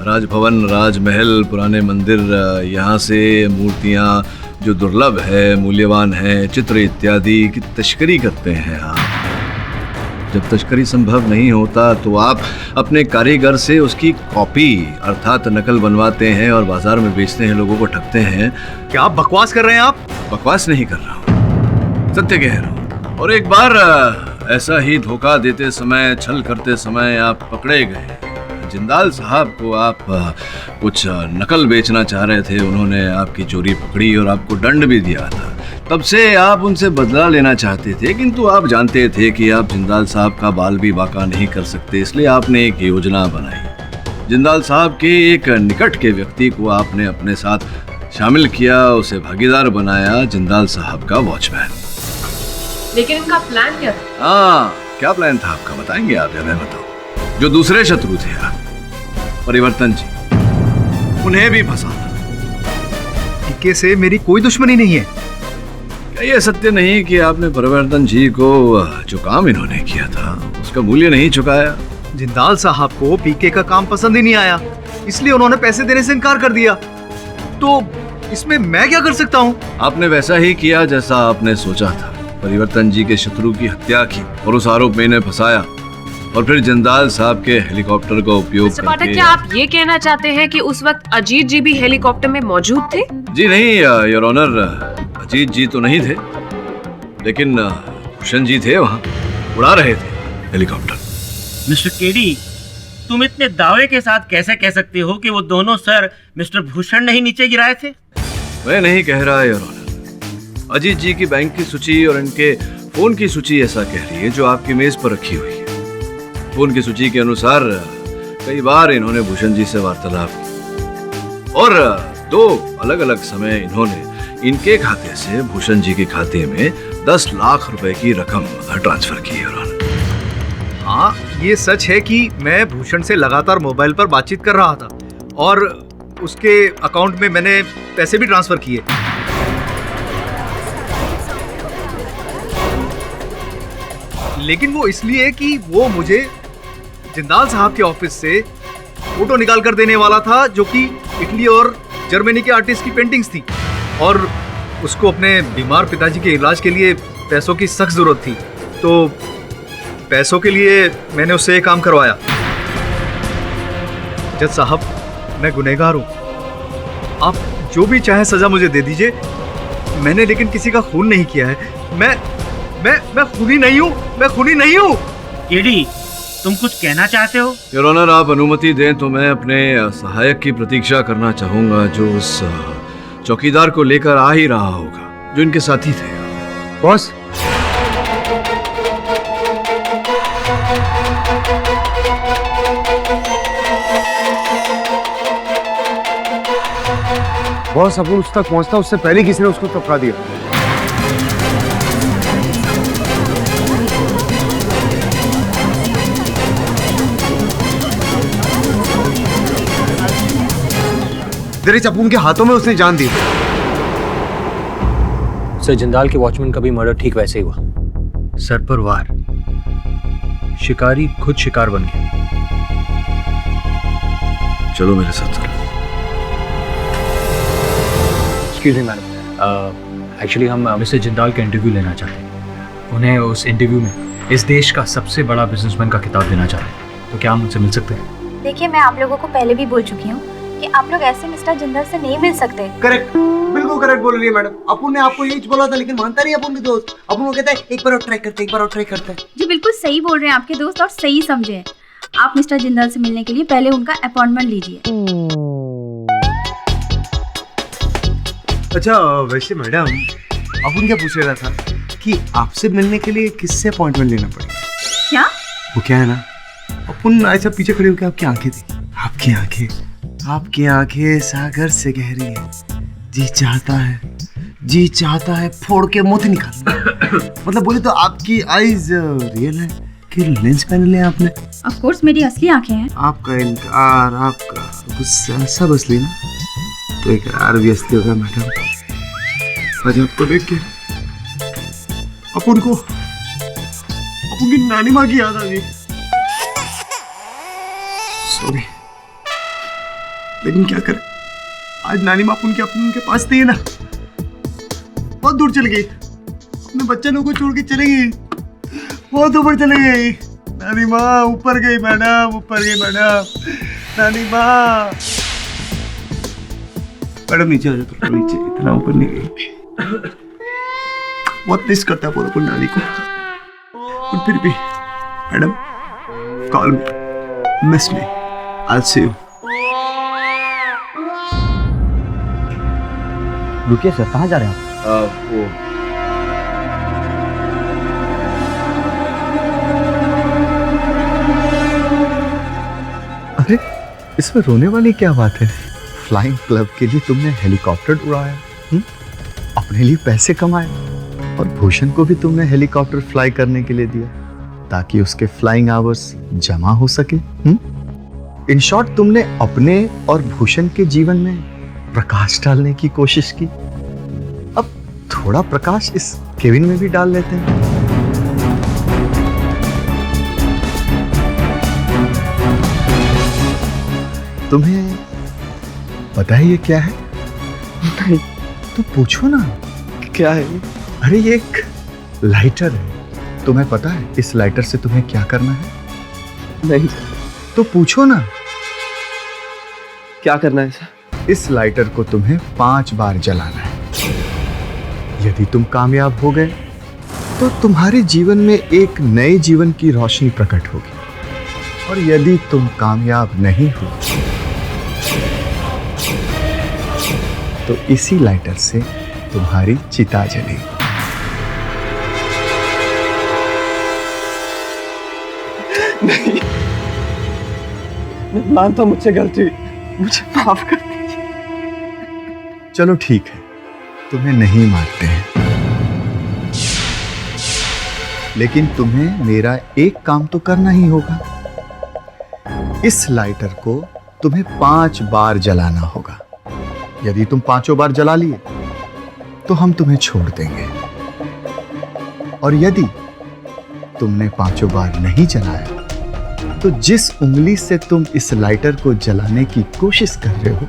राजभवन, राजमहल, पुराने मंदिर, यहाँ से मूर्तियाँ जो दुर्लभ है, मूल्यवान है, चित्र इत्यादि की तस्करी करते हैं आप। जब तस्करी संभव नहीं होता तो आप अपने कारीगर से उसकी कॉपी अर्थात नकल बनवाते हैं और बाजार में बेचते हैं, लोगों को ठगते हैं। क्या आप बकवास कर रहे हैं? आप बकवास नहीं कर रहा हूँ, सत्य कह रहा हूँ। और एक बार ऐसा ही धोखा देते समय, छल करते समय आप पकड़े गए। जिंदाल साहब को आप कुछ नकल बेचना चाह रहे थे, उन्होंने आपकी चोरी पकड़ी और आपको दंड भी दिया था। तब से आप उनसे बदला लेना चाहते थे, किंतु आप जानते थे कि आप जिंदाल साहब का बाल भी बाका नहीं कर सकते, इसलिए आपने एक योजना बनाई। जिंदाल साहब के एक निकट के व्यक्ति को आपने अपने साथ शामिल किया, उसे भागीदार बनाया, जिंदाल साहब का वॉचमैन। लेकिन इनका प्लान क्या था? हाँ, क्या प्लान था आपका, बताएंगे आप या मैं बताऊं? जो दूसरे शत्रु थे आप, परिवर्तन जी, उन्हें भी फंसाना। टीके से मेरी कोई दुश्मनी नहीं है। क्या ये सत्य नहीं कि आपने परिवर्तन जी को जो काम इन्होंने किया था उसका मूल्य नहीं चुकाया? जिंदाल साहब को पीके का काम पसंद ही नहीं आया, इसलिए उन्होंने पैसे देने से इनकार कर दिया। तो इसमें मैं क्या कर सकता हूँ? आपने वैसा ही किया जैसा आपने सोचा था। परिवर्तन जी के शत्रु की हत्या की और उस आरोप में इन्हें फंसाया, और फिर जिंदाल साहब के हेलीकॉप्टर का उपयोग मिस्टर पाठक, क्या आप ये कहना चाहते हैं कि उस वक्त अजीत जी भी हेलीकॉप्टर में मौजूद थे? जी नहीं योर ऑनर, अजीत जी तो नहीं थे, लेकिन भूषण जी थे, वहाँ उड़ा रहे थे हेलीकॉप्टर। मिस्टर केडी, तुम इतने दावे के साथ कैसे कह सकते हो कि वो दोनों सर मिस्टर भूषण नहीं नीचे गिराए थे? मैं नहीं कह रहा योर ऑनर, अजीत जी की बैंक की सूची और इनके फोन की सूची ऐसा कह रही है जो आपकी मेज पर रखी हुई है। फोन की सूची के अनुसार कई बार इन्होंने भूषण जी से वार्तालाप की और 2 अलग अलग समय इन्होंने इनके खाते से भूषण जी के खाते में 10 लाख रुपए की रकम ट्रांसफर की है। हाँ, ये सच है कि मैं भूषण से लगातार मोबाइल पर बातचीत कर रहा था और उसके अकाउंट में मैंने पैसे भी ट्रांसफर किए। लेकिन वो इसलिए कि वो मुझे जिंदाल साहब के ऑफिस से फोटो निकाल कर देने वाला था, जो कि इटली और जर्मनी के आर्टिस्ट की पेंटिंग्स थी, और उसको अपने बीमार पिताजी के इलाज के लिए पैसों की सख्त जरूरत थी। तो पैसों के लिए मैंने उससे ये काम करवाया। जज साहब, मैं गुनहगार हूँ, आप जो भी चाहे सजा मुझे दे दीजिए। मैंने लेकिन किसी का खून नहीं किया है। मैं खूनी नहीं हूँ, मैं खूनी नहीं हूँ। केडी, तुम कुछ कहना चाहते हो? योर ऑनर, आप अनुमति दें तो मैं अपने सहायक की प्रतीक्षा करना चाहूंगा, जो उस चौकीदार को लेकर आ ही रहा होगा, जो इनके साथी थे। बॉस, बॉस, अपन उस तक पहुंचता उससे पहले किसी ने उसको टपका दिया। दरअसल उनके हाथों में उसने जान दी। सर, जिंदाल के वॉचमैन का भी मर्डर ठीक वैसे ही हुआ। सर पर वार, शिकारी खुद शिकार बन गया। चलो मेरे साथ चलो। एक्सक्यूज मी मैडम, एक्चुअली हम मिस्टर जिंदाल का इंटरव्यू लेना चाहते हैं। उन्हें उस इंटरव्यू में इस देश का सबसे बड़ा बिजनेसमैन का खिताब देना चाहते हैं। तो क्या हम उनसे मिल सकते हैं? देखिए, मैं आप लोगों को पहले भी बोल चुकी हूँ कि आप लोग ऐसे मिस्टर जिंदाल से नहीं मिल सकते। करेक्ट, बिल्कुल करेक्ट बोल रही है मैडम। अपन ने आपको यही बोला था, लेकिन मानता नहीं अपन के दोस्त। अपन वो कहता है एक बार और ट्राई करते, एक बार और ट्राई करते हैं। जी बिल्कुल सही बोल रहे हैं आपके दोस्त, और सही समझे। आप मिस्टर जिंदाल से मिलने के लिए पहले उनका अपॉइंटमेंट लीजिए। अच्छा वैसे मैडम अपन क्या पूछ रहा था कि आपसे मिलने के लिए किससे अपॉइंटमेंट लेना पड़ेगा? क्या? वो क्या है ना, अपन ऐसा पीछे खड़े होकर आपकी आंखें थी, आपकी आंखें सागर से गहरी है, जी चाहता है फोड़ के मोती निकाल। मतलब बोले तो आपकी आईज रियल है कि लेंस पहन लिया आपने? ऑफ कोर्स मेरी असली आंखें हैं। आपका इनकार, आपका गुस्सा सब असली ना, तो इकरार भी असली होगा मैडम। आज आपको देख के अपन की नानी माँ की याद आ गई। सॉरी, लेकिन क्या करें, आज नानी माँ अपन के पास थी ना, बहुत दूर चली गई, अपने बच्चों को छोड़ के चली गई, बहुत ऊपर चली गई। नानी माँ ऊपर गई मैडम, नानी माँ। मैडम नीचे आ जाओ, थोड़ा नीचे, इतना ऊपर नहीं गई। बहुत मिस करता है पूरा नानी को, और फिर भी madam call me, miss me, I see you. रुकिए सर, कहाँ जा रहे हैं आप? अरे इसमें रोने वाली क्या बात है? फ्लाइंग क्लब के लिए तुमने हेलीकॉप्टर उड़ाया, अपने लिए पैसे कमाए, और भूषण को भी तुमने हेलीकॉप्टर फ्लाई करने के लिए दिया ताकि उसके फ्लाइंग आवर्स जमा हो सके। इन शॉर्ट तुमने अपने और भूषण के जीवन में प्रकाश डालने की कोशिश की। अब थोड़ा प्रकाश इस केविन में भी डाल लेते हैं। तुम्हें पता है ये क्या है? नहीं। तो पूछो ना, क्या है? अरे ये एक लाइटर है। तुम्हें पता है इस लाइटर से तुम्हें क्या करना है? नहीं। तो पूछो ना, क्या करना है सर? इस लाइटर को तुम्हें 5 बार जलाना है। यदि तुम कामयाब हो गए तो तुम्हारे जीवन में एक नए जीवन की रोशनी प्रकट होगी, और यदि तुम कामयाब नहीं हो तो इसी लाइटर से तुम्हारी चिता जलेगी। नहीं, मैं मानता हूं मुझसे गलती हुई, मुझे माफ कर दीजिए। चलो ठीक है, तुम्हें नहीं मारते हैं, लेकिन तुम्हें मेरा एक काम तो करना ही होगा। इस लाइटर को तुम्हें 5 बार जलाना होगा। यदि तुम 5 बार जला लिए तो हम तुम्हें छोड़ देंगे, और यदि तुमने 5 बार नहीं जलाया तो जिस उंगली से तुम इस लाइटर को जलाने की कोशिश कर रहे हो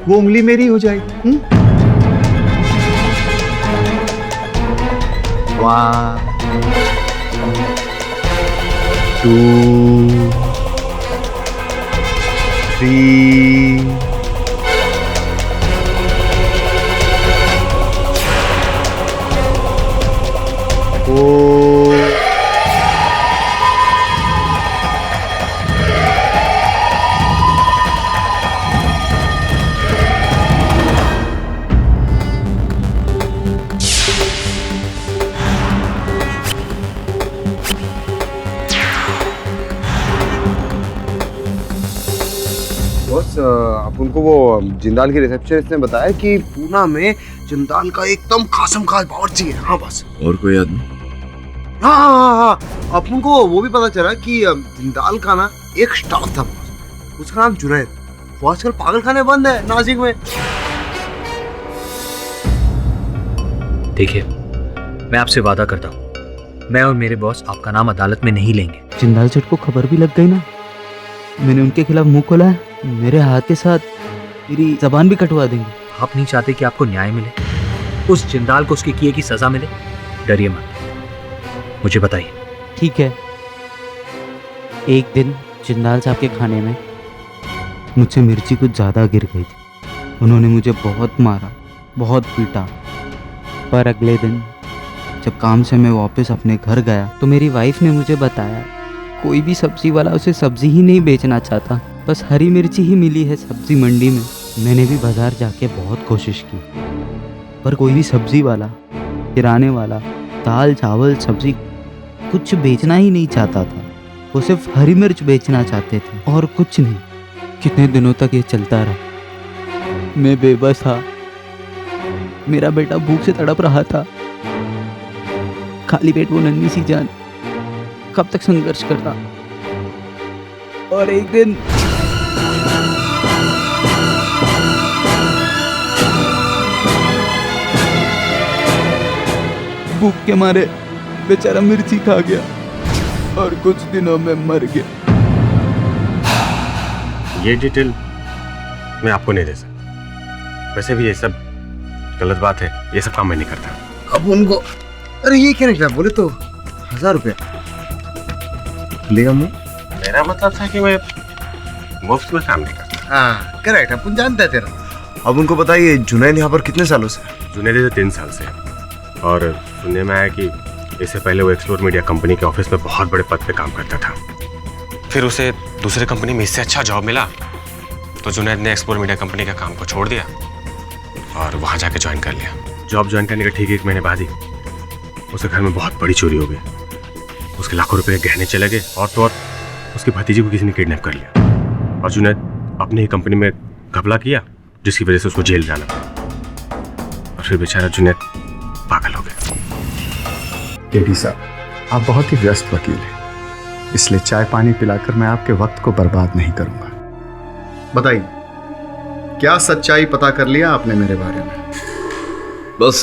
वो उंगली मेरी हो जाएगी। 1 2 3 4 अपन को वो जिंदाल की रिसेप्शनिस्ट ने बताया कि पूना में जिंदाल का एकदम खासम खास बावर्ची है। हाँ बस। और कोई आदमी? हाँ, अपन को वो भी पता चला कि जिंदाल का ना एक स्टाफ था, उसका नाम जुनैद। वो आजकल पागल खाने बंद है नासिक में। देखिए, मैं आपसे वादा करता हूँ, मैं और मेरे बॉस आपका नाम अदालत में नहीं लेंगे। जिंदाल सेठ को खबर भी लग गई ना, मैंने उनके खिलाफ मुंह खोला है, मेरे हाथ के साथ मेरी जबान भी कटवा देंगे। आप नहीं चाहते कि आपको न्याय मिले, उस जिंदाल को उसके किए की सजा मिले? डरिए मत, मुझे बताइए। ठीक है। एक दिन जिंदाल साहब के खाने में मुझसे मिर्ची कुछ ज़्यादा गिर गई थी। उन्होंने मुझे बहुत मारा, बहुत पीटा। पर अगले दिन जब काम से मैं वापस अपने घर गया तो मेरी वाइफ ने मुझे बताया कोई भी सब्जी वाला उसे सब्जी ही नहीं बेचना चाहता, बस हरी मिर्ची ही मिली है सब्जी मंडी में। मैंने भी बाजार जाके बहुत कोशिश की, पर कोई भी सब्जी वाला, किराने वाला दाल चावल सब्जी कुछ बेचना ही नहीं चाहता था। वो सिर्फ हरी मिर्च बेचना चाहते थे और कुछ नहीं। कितने दिनों तक ये चलता रहा। मैं बेबस था, मेरा बेटा भूख से तड़प रहा था। खाली पेट वो नन्ही सी जान कब तक संघर्ष करता। और एक दिन भूख के मारे बेचारा मिर्ची खा गया और कुछ दिनों में मर गया। ये डिटेल मैं आपको नहीं दे सकता। वैसे भी ये सब गलत बात है, ये सब काम मैं नहीं करता। अब उनको अरे ये क्या निकला, बोले तो 1000 रुपया लेगा मुँह। मेरा मतलब था कि मैं मुफ्त में काम नहीं करता। हाँ करेक्ट, अपन जानते हैं तेरा। अब उनको बताइए जुनैद यहाँ पर कितने सालों से? जुनैद 3 साल से, और सुनने में आया कि इससे पहले वो एक्सप्लोर मीडिया कंपनी के ऑफिस में बहुत बड़े पद पे काम करता था। फिर उसे दूसरे कंपनी में इससे अच्छा जॉब मिला तो जुनैद ने एक्सप्लोर मीडिया कंपनी का काम को छोड़ दिया और वहाँ जाके ज्वाइन कर लिया। जॉब ज्वाइन करने के ठीक 1 महीने बाद ही उसके घर में बहुत बड़ी चोरी हो गई। उसके लाखों रुपए गहने चले गए और तो और उसकी भतीजी को किसी ने किडनैप कर लिया और जुनैद अपनी ही कंपनी में घपला किया, जिसकी वजह से उसको जेल जाना पड़ा। और फिर बेचारा जुनैद पागल हो गया। केडी साहब, आप बहुत ही व्यस्त वकील हैं, इसलिए चाय पानी पिलाकर मैं आपके वक्त को बर्बाद नहीं करूंगा। बताइए, क्या सच्चाई पता कर लिया आपने मेरे बारे में? बस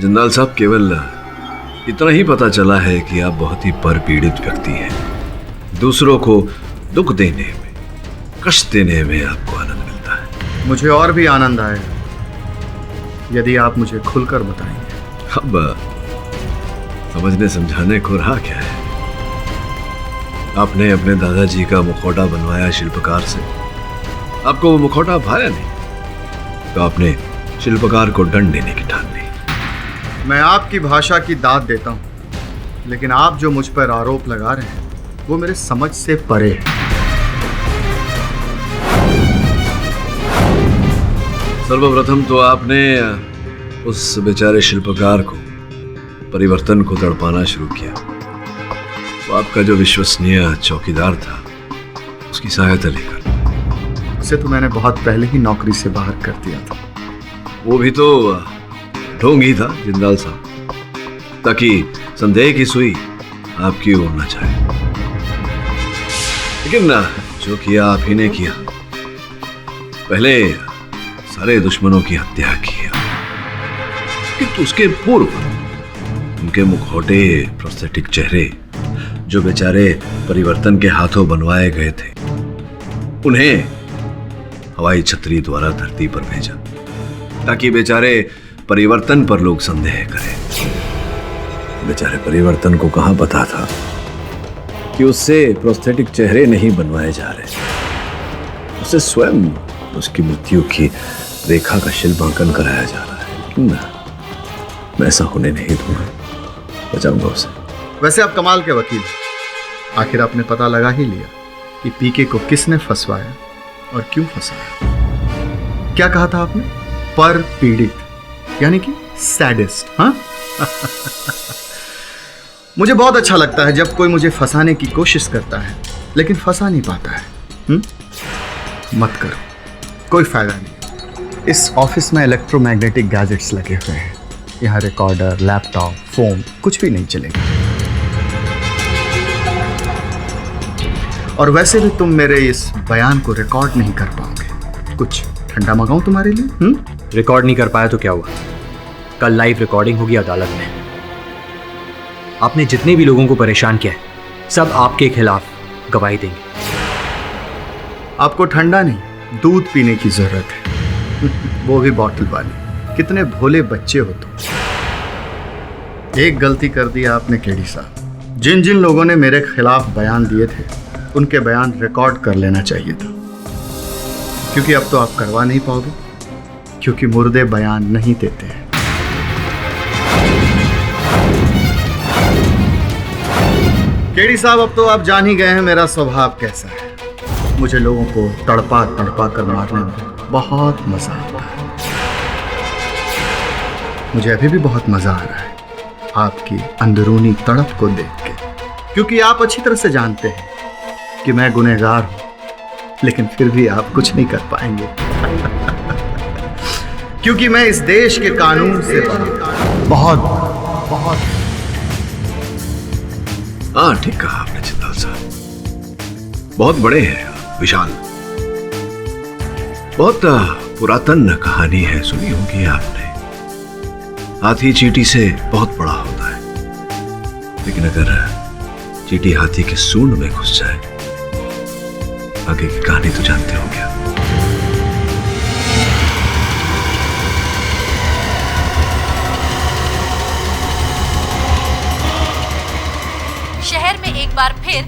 जिंदाल साहब, केवल इतना ही पता चला है कि आप बहुत ही परपीड़ित व्यक्ति हैं। दूसरों को दुख देने में, कष्ट देने में आपको आनंद मिलता है। मुझे और भी आनंद आएगा यदि आप मुझे खुलकर बताएंगे। अब समझने समझाने को रहा क्या है? आपने अपने दादाजी का मुखौटा बनवाया शिल्पकार से, आपको वो मुखौटा भाया नहीं तो आपने शिल्पकार को दंड देने की ठान ली। मैं आपकी भाषा की दाद देता हूँ, लेकिन आप जो मुझ पर आरोप लगा रहे हैं वो मेरे समझ से परे है। सर्वप्रथम तो आपने उस बेचारे शिल्पकार को, परिवर्तन को तड़पाना शुरू किया। वो आपका जो विश्वसनीय चौकीदार था, उसकी सहायता लेकर। उसे तो मैंने बहुत पहले ही नौकरी से बाहर कर दिया था। वो भी तो ढोंग ही था जिंदाल साहब, ताकि संदेह की सुई आपकी ओर न जाए। लेकिन जो किया आप ही ने किया। पहले सारे दुश्मनों की हत्या की, किंतु उसके पूर्व उनके मुखौटे, प्रोस्थेटिक चेहरे जो बेचारे परिवर्तन के हाथों बनवाए गए थे, उन्हें हवाई छतरी द्वारा धरती पर भेजा ताकि बेचारे परिवर्तन पर लोग संदेह करें। बेचारे परिवर्तन को कहां पता था कि उससे प्रोस्थेटिक चेहरे नहीं बनवाए जा रहे, उसे स्वयं उसकी मृत्यु की रेखा का शिल्पांकन कराया जा रहा है। लेकिन मैं ऐसा होने नहीं दूंगा, बचाऊंगा उसे। वैसे आप कमाल के वकील हैं। आखिर आपने पता लगा ही लिया कि पीके को किसने फंसवाया और क्यों फंसाया। क्या कहा था आपने? पर पीड़ित, यानी कि सैडिस्ट। हाँ मुझे बहुत अच्छा लगता है जब कोई मुझे फंसाने की कोशिश करता है लेकिन फंसा नहीं पाता है। मत करो, कोई फायदा नहीं। इस ऑफिस में इलेक्ट्रोमैग्नेटिक गैजेट्स लगे हुए हैं। यहाँ रिकॉर्डर, लैपटॉप, फोन कुछ भी नहीं चलेगा। और वैसे भी तुम मेरे इस बयान को रिकॉर्ड नहीं कर पाओगे। कुछ ठंडा मंगाऊं तुम्हारे लिए? रिकॉर्ड नहीं कर पाया तो क्या हुआ? कल लाइव रिकॉर्डिंग होगी अदालत में। आपने जितने भी लोगों को परेशान किया है, सब आपके खिलाफ गवाही देंगे। आपको ठंडा नहीं, दूध पीने की जरूरत है, वो भी बॉटल वाली। कितने भोले बच्चे हो तुम। एक गलती कर दी आपने केडी साहब। जिन जिन लोगों ने मेरे खिलाफ बयान दिए थे, उनके बयान रिकॉर्ड कर लेना चाहिए था, क्योंकि अब तो आप करवा नहीं पाओगे, क्योंकि मुर्दे बयान नहीं देते हैं। केडी साहब, अब तो आप जान ही गए हैं मेरा स्वभाव कैसा है। मुझे लोगों को तड़पा तड़पा कर मारने में बहुत मजा आता है। मुझे अभी भी बहुत मजा आ रहा है आपकी अंदरूनी तड़प को देख के, क्योंकि आप अच्छी तरह से जानते हैं कि मैं गुनहगार हूं, लेकिन फिर भी आप कुछ नहीं कर पाएंगे क्योंकि मैं इस देश के कानून से बहुत बहुत। हाँ, ठीक कहा आपने जिंदाल साहब। बहुत बड़े हैं आप, विशाल। बहुत पुरातन कहानी है, सुनी होगी आपने। हाथी चींटी से बहुत बड़ा होता है, लेकिन अगर चींटी हाथी के सूंड में घुस जाए, आगे की कहानी तो जानते हो क्या। शहर में एक बार फिर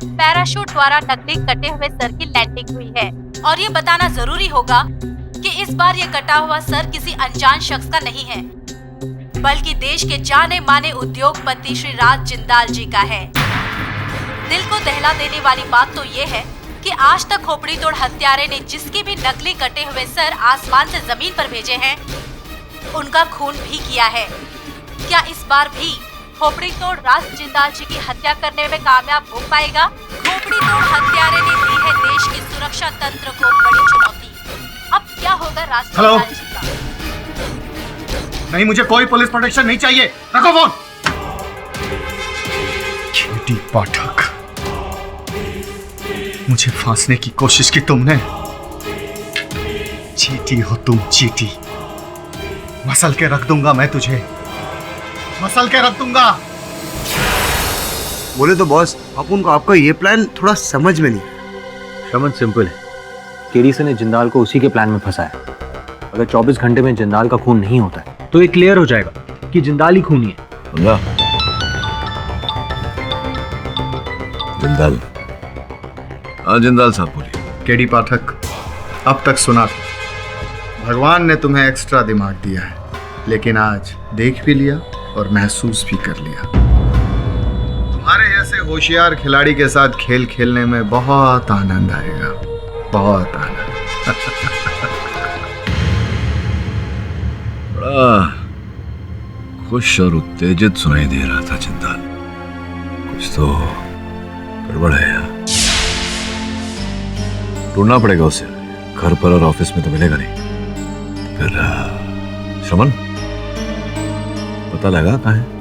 पैराशूट द्वारा नकली कटे हुए सर की लैंडिंग हुई है, और ये बताना जरूरी होगा कि इस बार ये कटा हुआ सर किसी अनजान शख्स का नहीं है, बल्कि देश के जाने माने उद्योगपति श्री राज जिंदाल जी का है। दिल को दहला देने वाली बात तो ये है कि आज तक खोपड़ी तोड़ हत्यारे ने जिसके भी नकली कटे हुए सर आसमान से जमीन पर भेजे हैं, उनका खून भी किया है। क्या इस बार भी खोपड़ी तोड़ राज जिंदाल जी की हत्या करने में कामयाब हो पाएगा? खोपड़ी तोड़ हत्यारे ने दी है देश के सुरक्षा तंत्र को बड़ी चुनौती। अब क्या होगा राज जिंदाल जी का? नहीं, मुझे कोई पुलिस प्रोटेक्शन नहीं चाहिए। रखो फोन। केडी पाठक, मुझे फांसने की कोशिश की तुमने। चींटी हो तुम, चींटी। मसल के रख दूंगा मैं तुझे, मसल के रख दूंगा। बोले तो बॉस, अपुन को आपका ये प्लान थोड़ा समझ में नहीं। समझ सिंपल है। केडी से ने जिंदाल को उसी के प्लान में फंसाया। अगर 24 घंटे में जिंदाल का खून नहीं होता है तो ये क्लियर हो जाएगा कि जिंदाल ही खूनी है। जिंदाल। हाँ जिंदाल साहब बोलिए। केडी पाठक, अब तक सुना था भगवान ने तुम्हें एक्स्ट्रा दिमाग दिया है, लेकिन आज देख भी लिया और महसूस भी कर लिया। तुम्हारे जैसे होशियार खिलाड़ी के साथ खेल खेलने में बहुत आनंद आएगा, बहुत आनंद। बड़ा खुश और उत्तेजित सुनाई दे रहा था जिंदाल। कुछ तो गड़बड़ है यहाँ। ढूंढना पड़ेगा उसे, घर पर और ऑफिस में तो मिलेगा नहीं। फिर श्रमन पता लगा कहाँ है?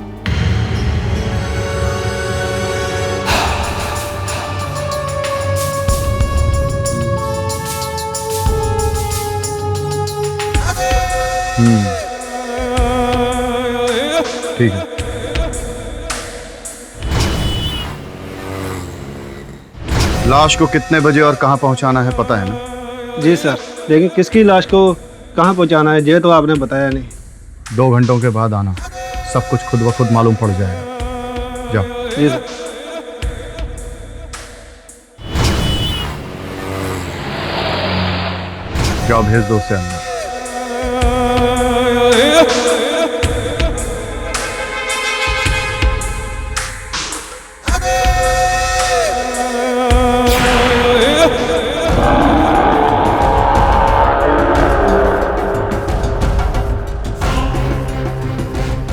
ठीक है। लाश को कितने बजे और कहां पहुंचाना है पता है ना? जी सर, लेकिन किसकी लाश को कहां पहुंचाना है ये तो आपने बताया नहीं। 2 घंटों के बाद आना, सब कुछ खुद ब खुद मालूम पड़ जाएगा। जाओ। जी सर। जाओ, भेज दो उसे अंदर।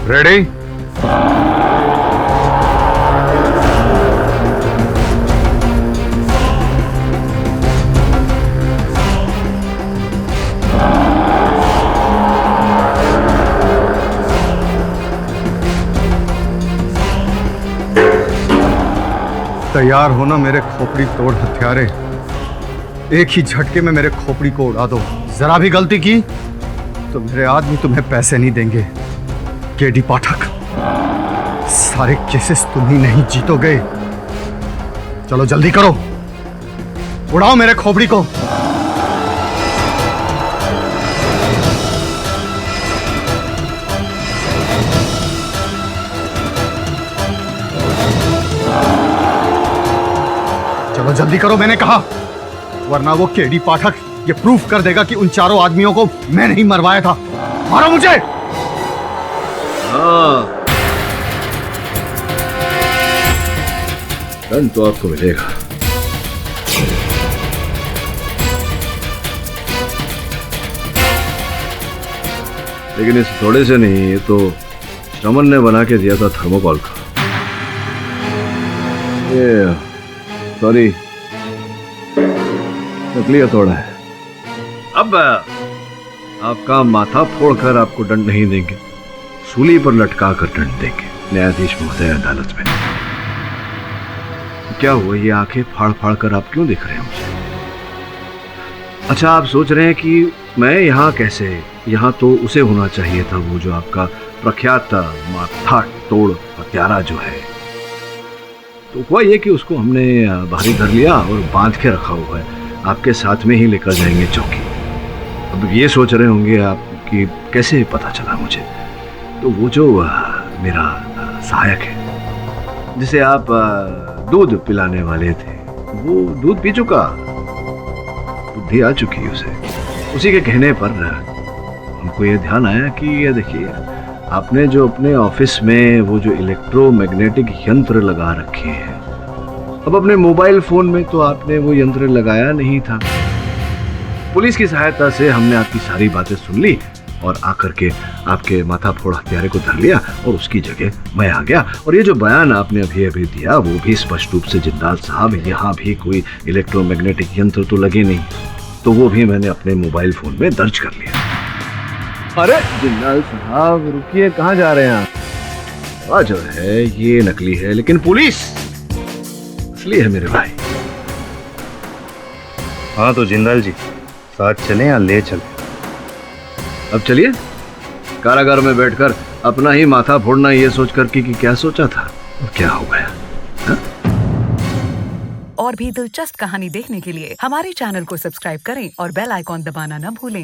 रेडी? तैयार होना मेरे खोपड़ी तोड़ हत्यारे। एक ही झटके में मेरे खोपड़ी को उड़ा दो। जरा भी गलती की तो मेरे आदमी तुम्हें पैसे नहीं देंगे। केडी पाठक, सारे केसेस तुम ही नहीं जीतोगे। चलो जल्दी करो, उड़ाओ मेरे खोपड़ी को। चलो जल्दी करो, मैंने कहा, वरना वो केडी पाठक ये प्रूफ कर देगा कि उन चारों आदमियों को मैं नहीं मरवाया था। मारो मुझे। धन तो आपको मिलेगा। लेकिन इस थोड़े से नहीं, ये तो चमन ने बना के दिया था थर्मोकॉल का। ये सॉरी, नकली हथौड़ा है। अब आपका माथा फोड़कर आपको दंड नहीं देंगे, सूली पर लटका कर दंड देंगे न्यायाधीश महोदय अदालत में। क्या हुआ, ये आंखें फाड़ फाड़ कर आप क्यों देख रहे हैं मुझे? अच्छा, आप सोच रहे हैं कि मैं यहाँ कैसे, यहाँ तो उसे होना चाहिए था वो जो आपका प्रख्यात माथा तोड़ हत्यारा जो है। तो हुआ ये कि उसको हमने बाहरी कर लिया और बांध के रखा हुआ है, आपके साथ में ही लेकर जाएंगे चौकी। अब ये सोच रहे होंगे आप कि कैसे पता चला मुझे। तो वो जो मेरा सहायक है जिसे आप दूध पिलाने वाले थे, वो दूध पी चुका, बुद्धि आ चुकी उसे। उसी के कहने पर हमको ये ध्यान आया कि ये देखिए, आपने जो अपने ऑफिस में वो जो इलेक्ट्रोमैग्नेटिक यंत्र लगा रखे हैं, अब अपने मोबाइल फोन में तो आपने वो यंत्र लगाया नहीं था। पुलिस की सहायता से हमने आपकी सारी बातें सुन ली और आकर के आपके माथा फोड़ हत्यारे को धर लिया और उसकी जगह मैं आ गया। और ये जो बयान आपने अभी अभी दिया वो भी स्पष्ट रूप से, जिंदाल साहब यहाँ भी कोई इलेक्ट्रोमैग्नेटिक यंत्र तो लगे नहीं, तो वो भी मैंने अपने मोबाइल फोन में दर्ज कर लिया। अरे जिंदाल साहब रुकिए, कहाँ जा रहे हैं आप? जो है ये नकली है, लेकिन पुलिस असली है मेरे भाई। हाँ तो जिंदाल जी, साथ चलें या ले चलें? अब चलिए। कारागार में बैठकर अपना ही माथा फोड़ना ये सोचकर कि क्या सोचा था और क्या हो गया। हा? और भी दिलचस्प कहानी देखने के लिए हमारे चैनल को सब्सक्राइब करें और बेल आइकॉन दबाना न भूलें।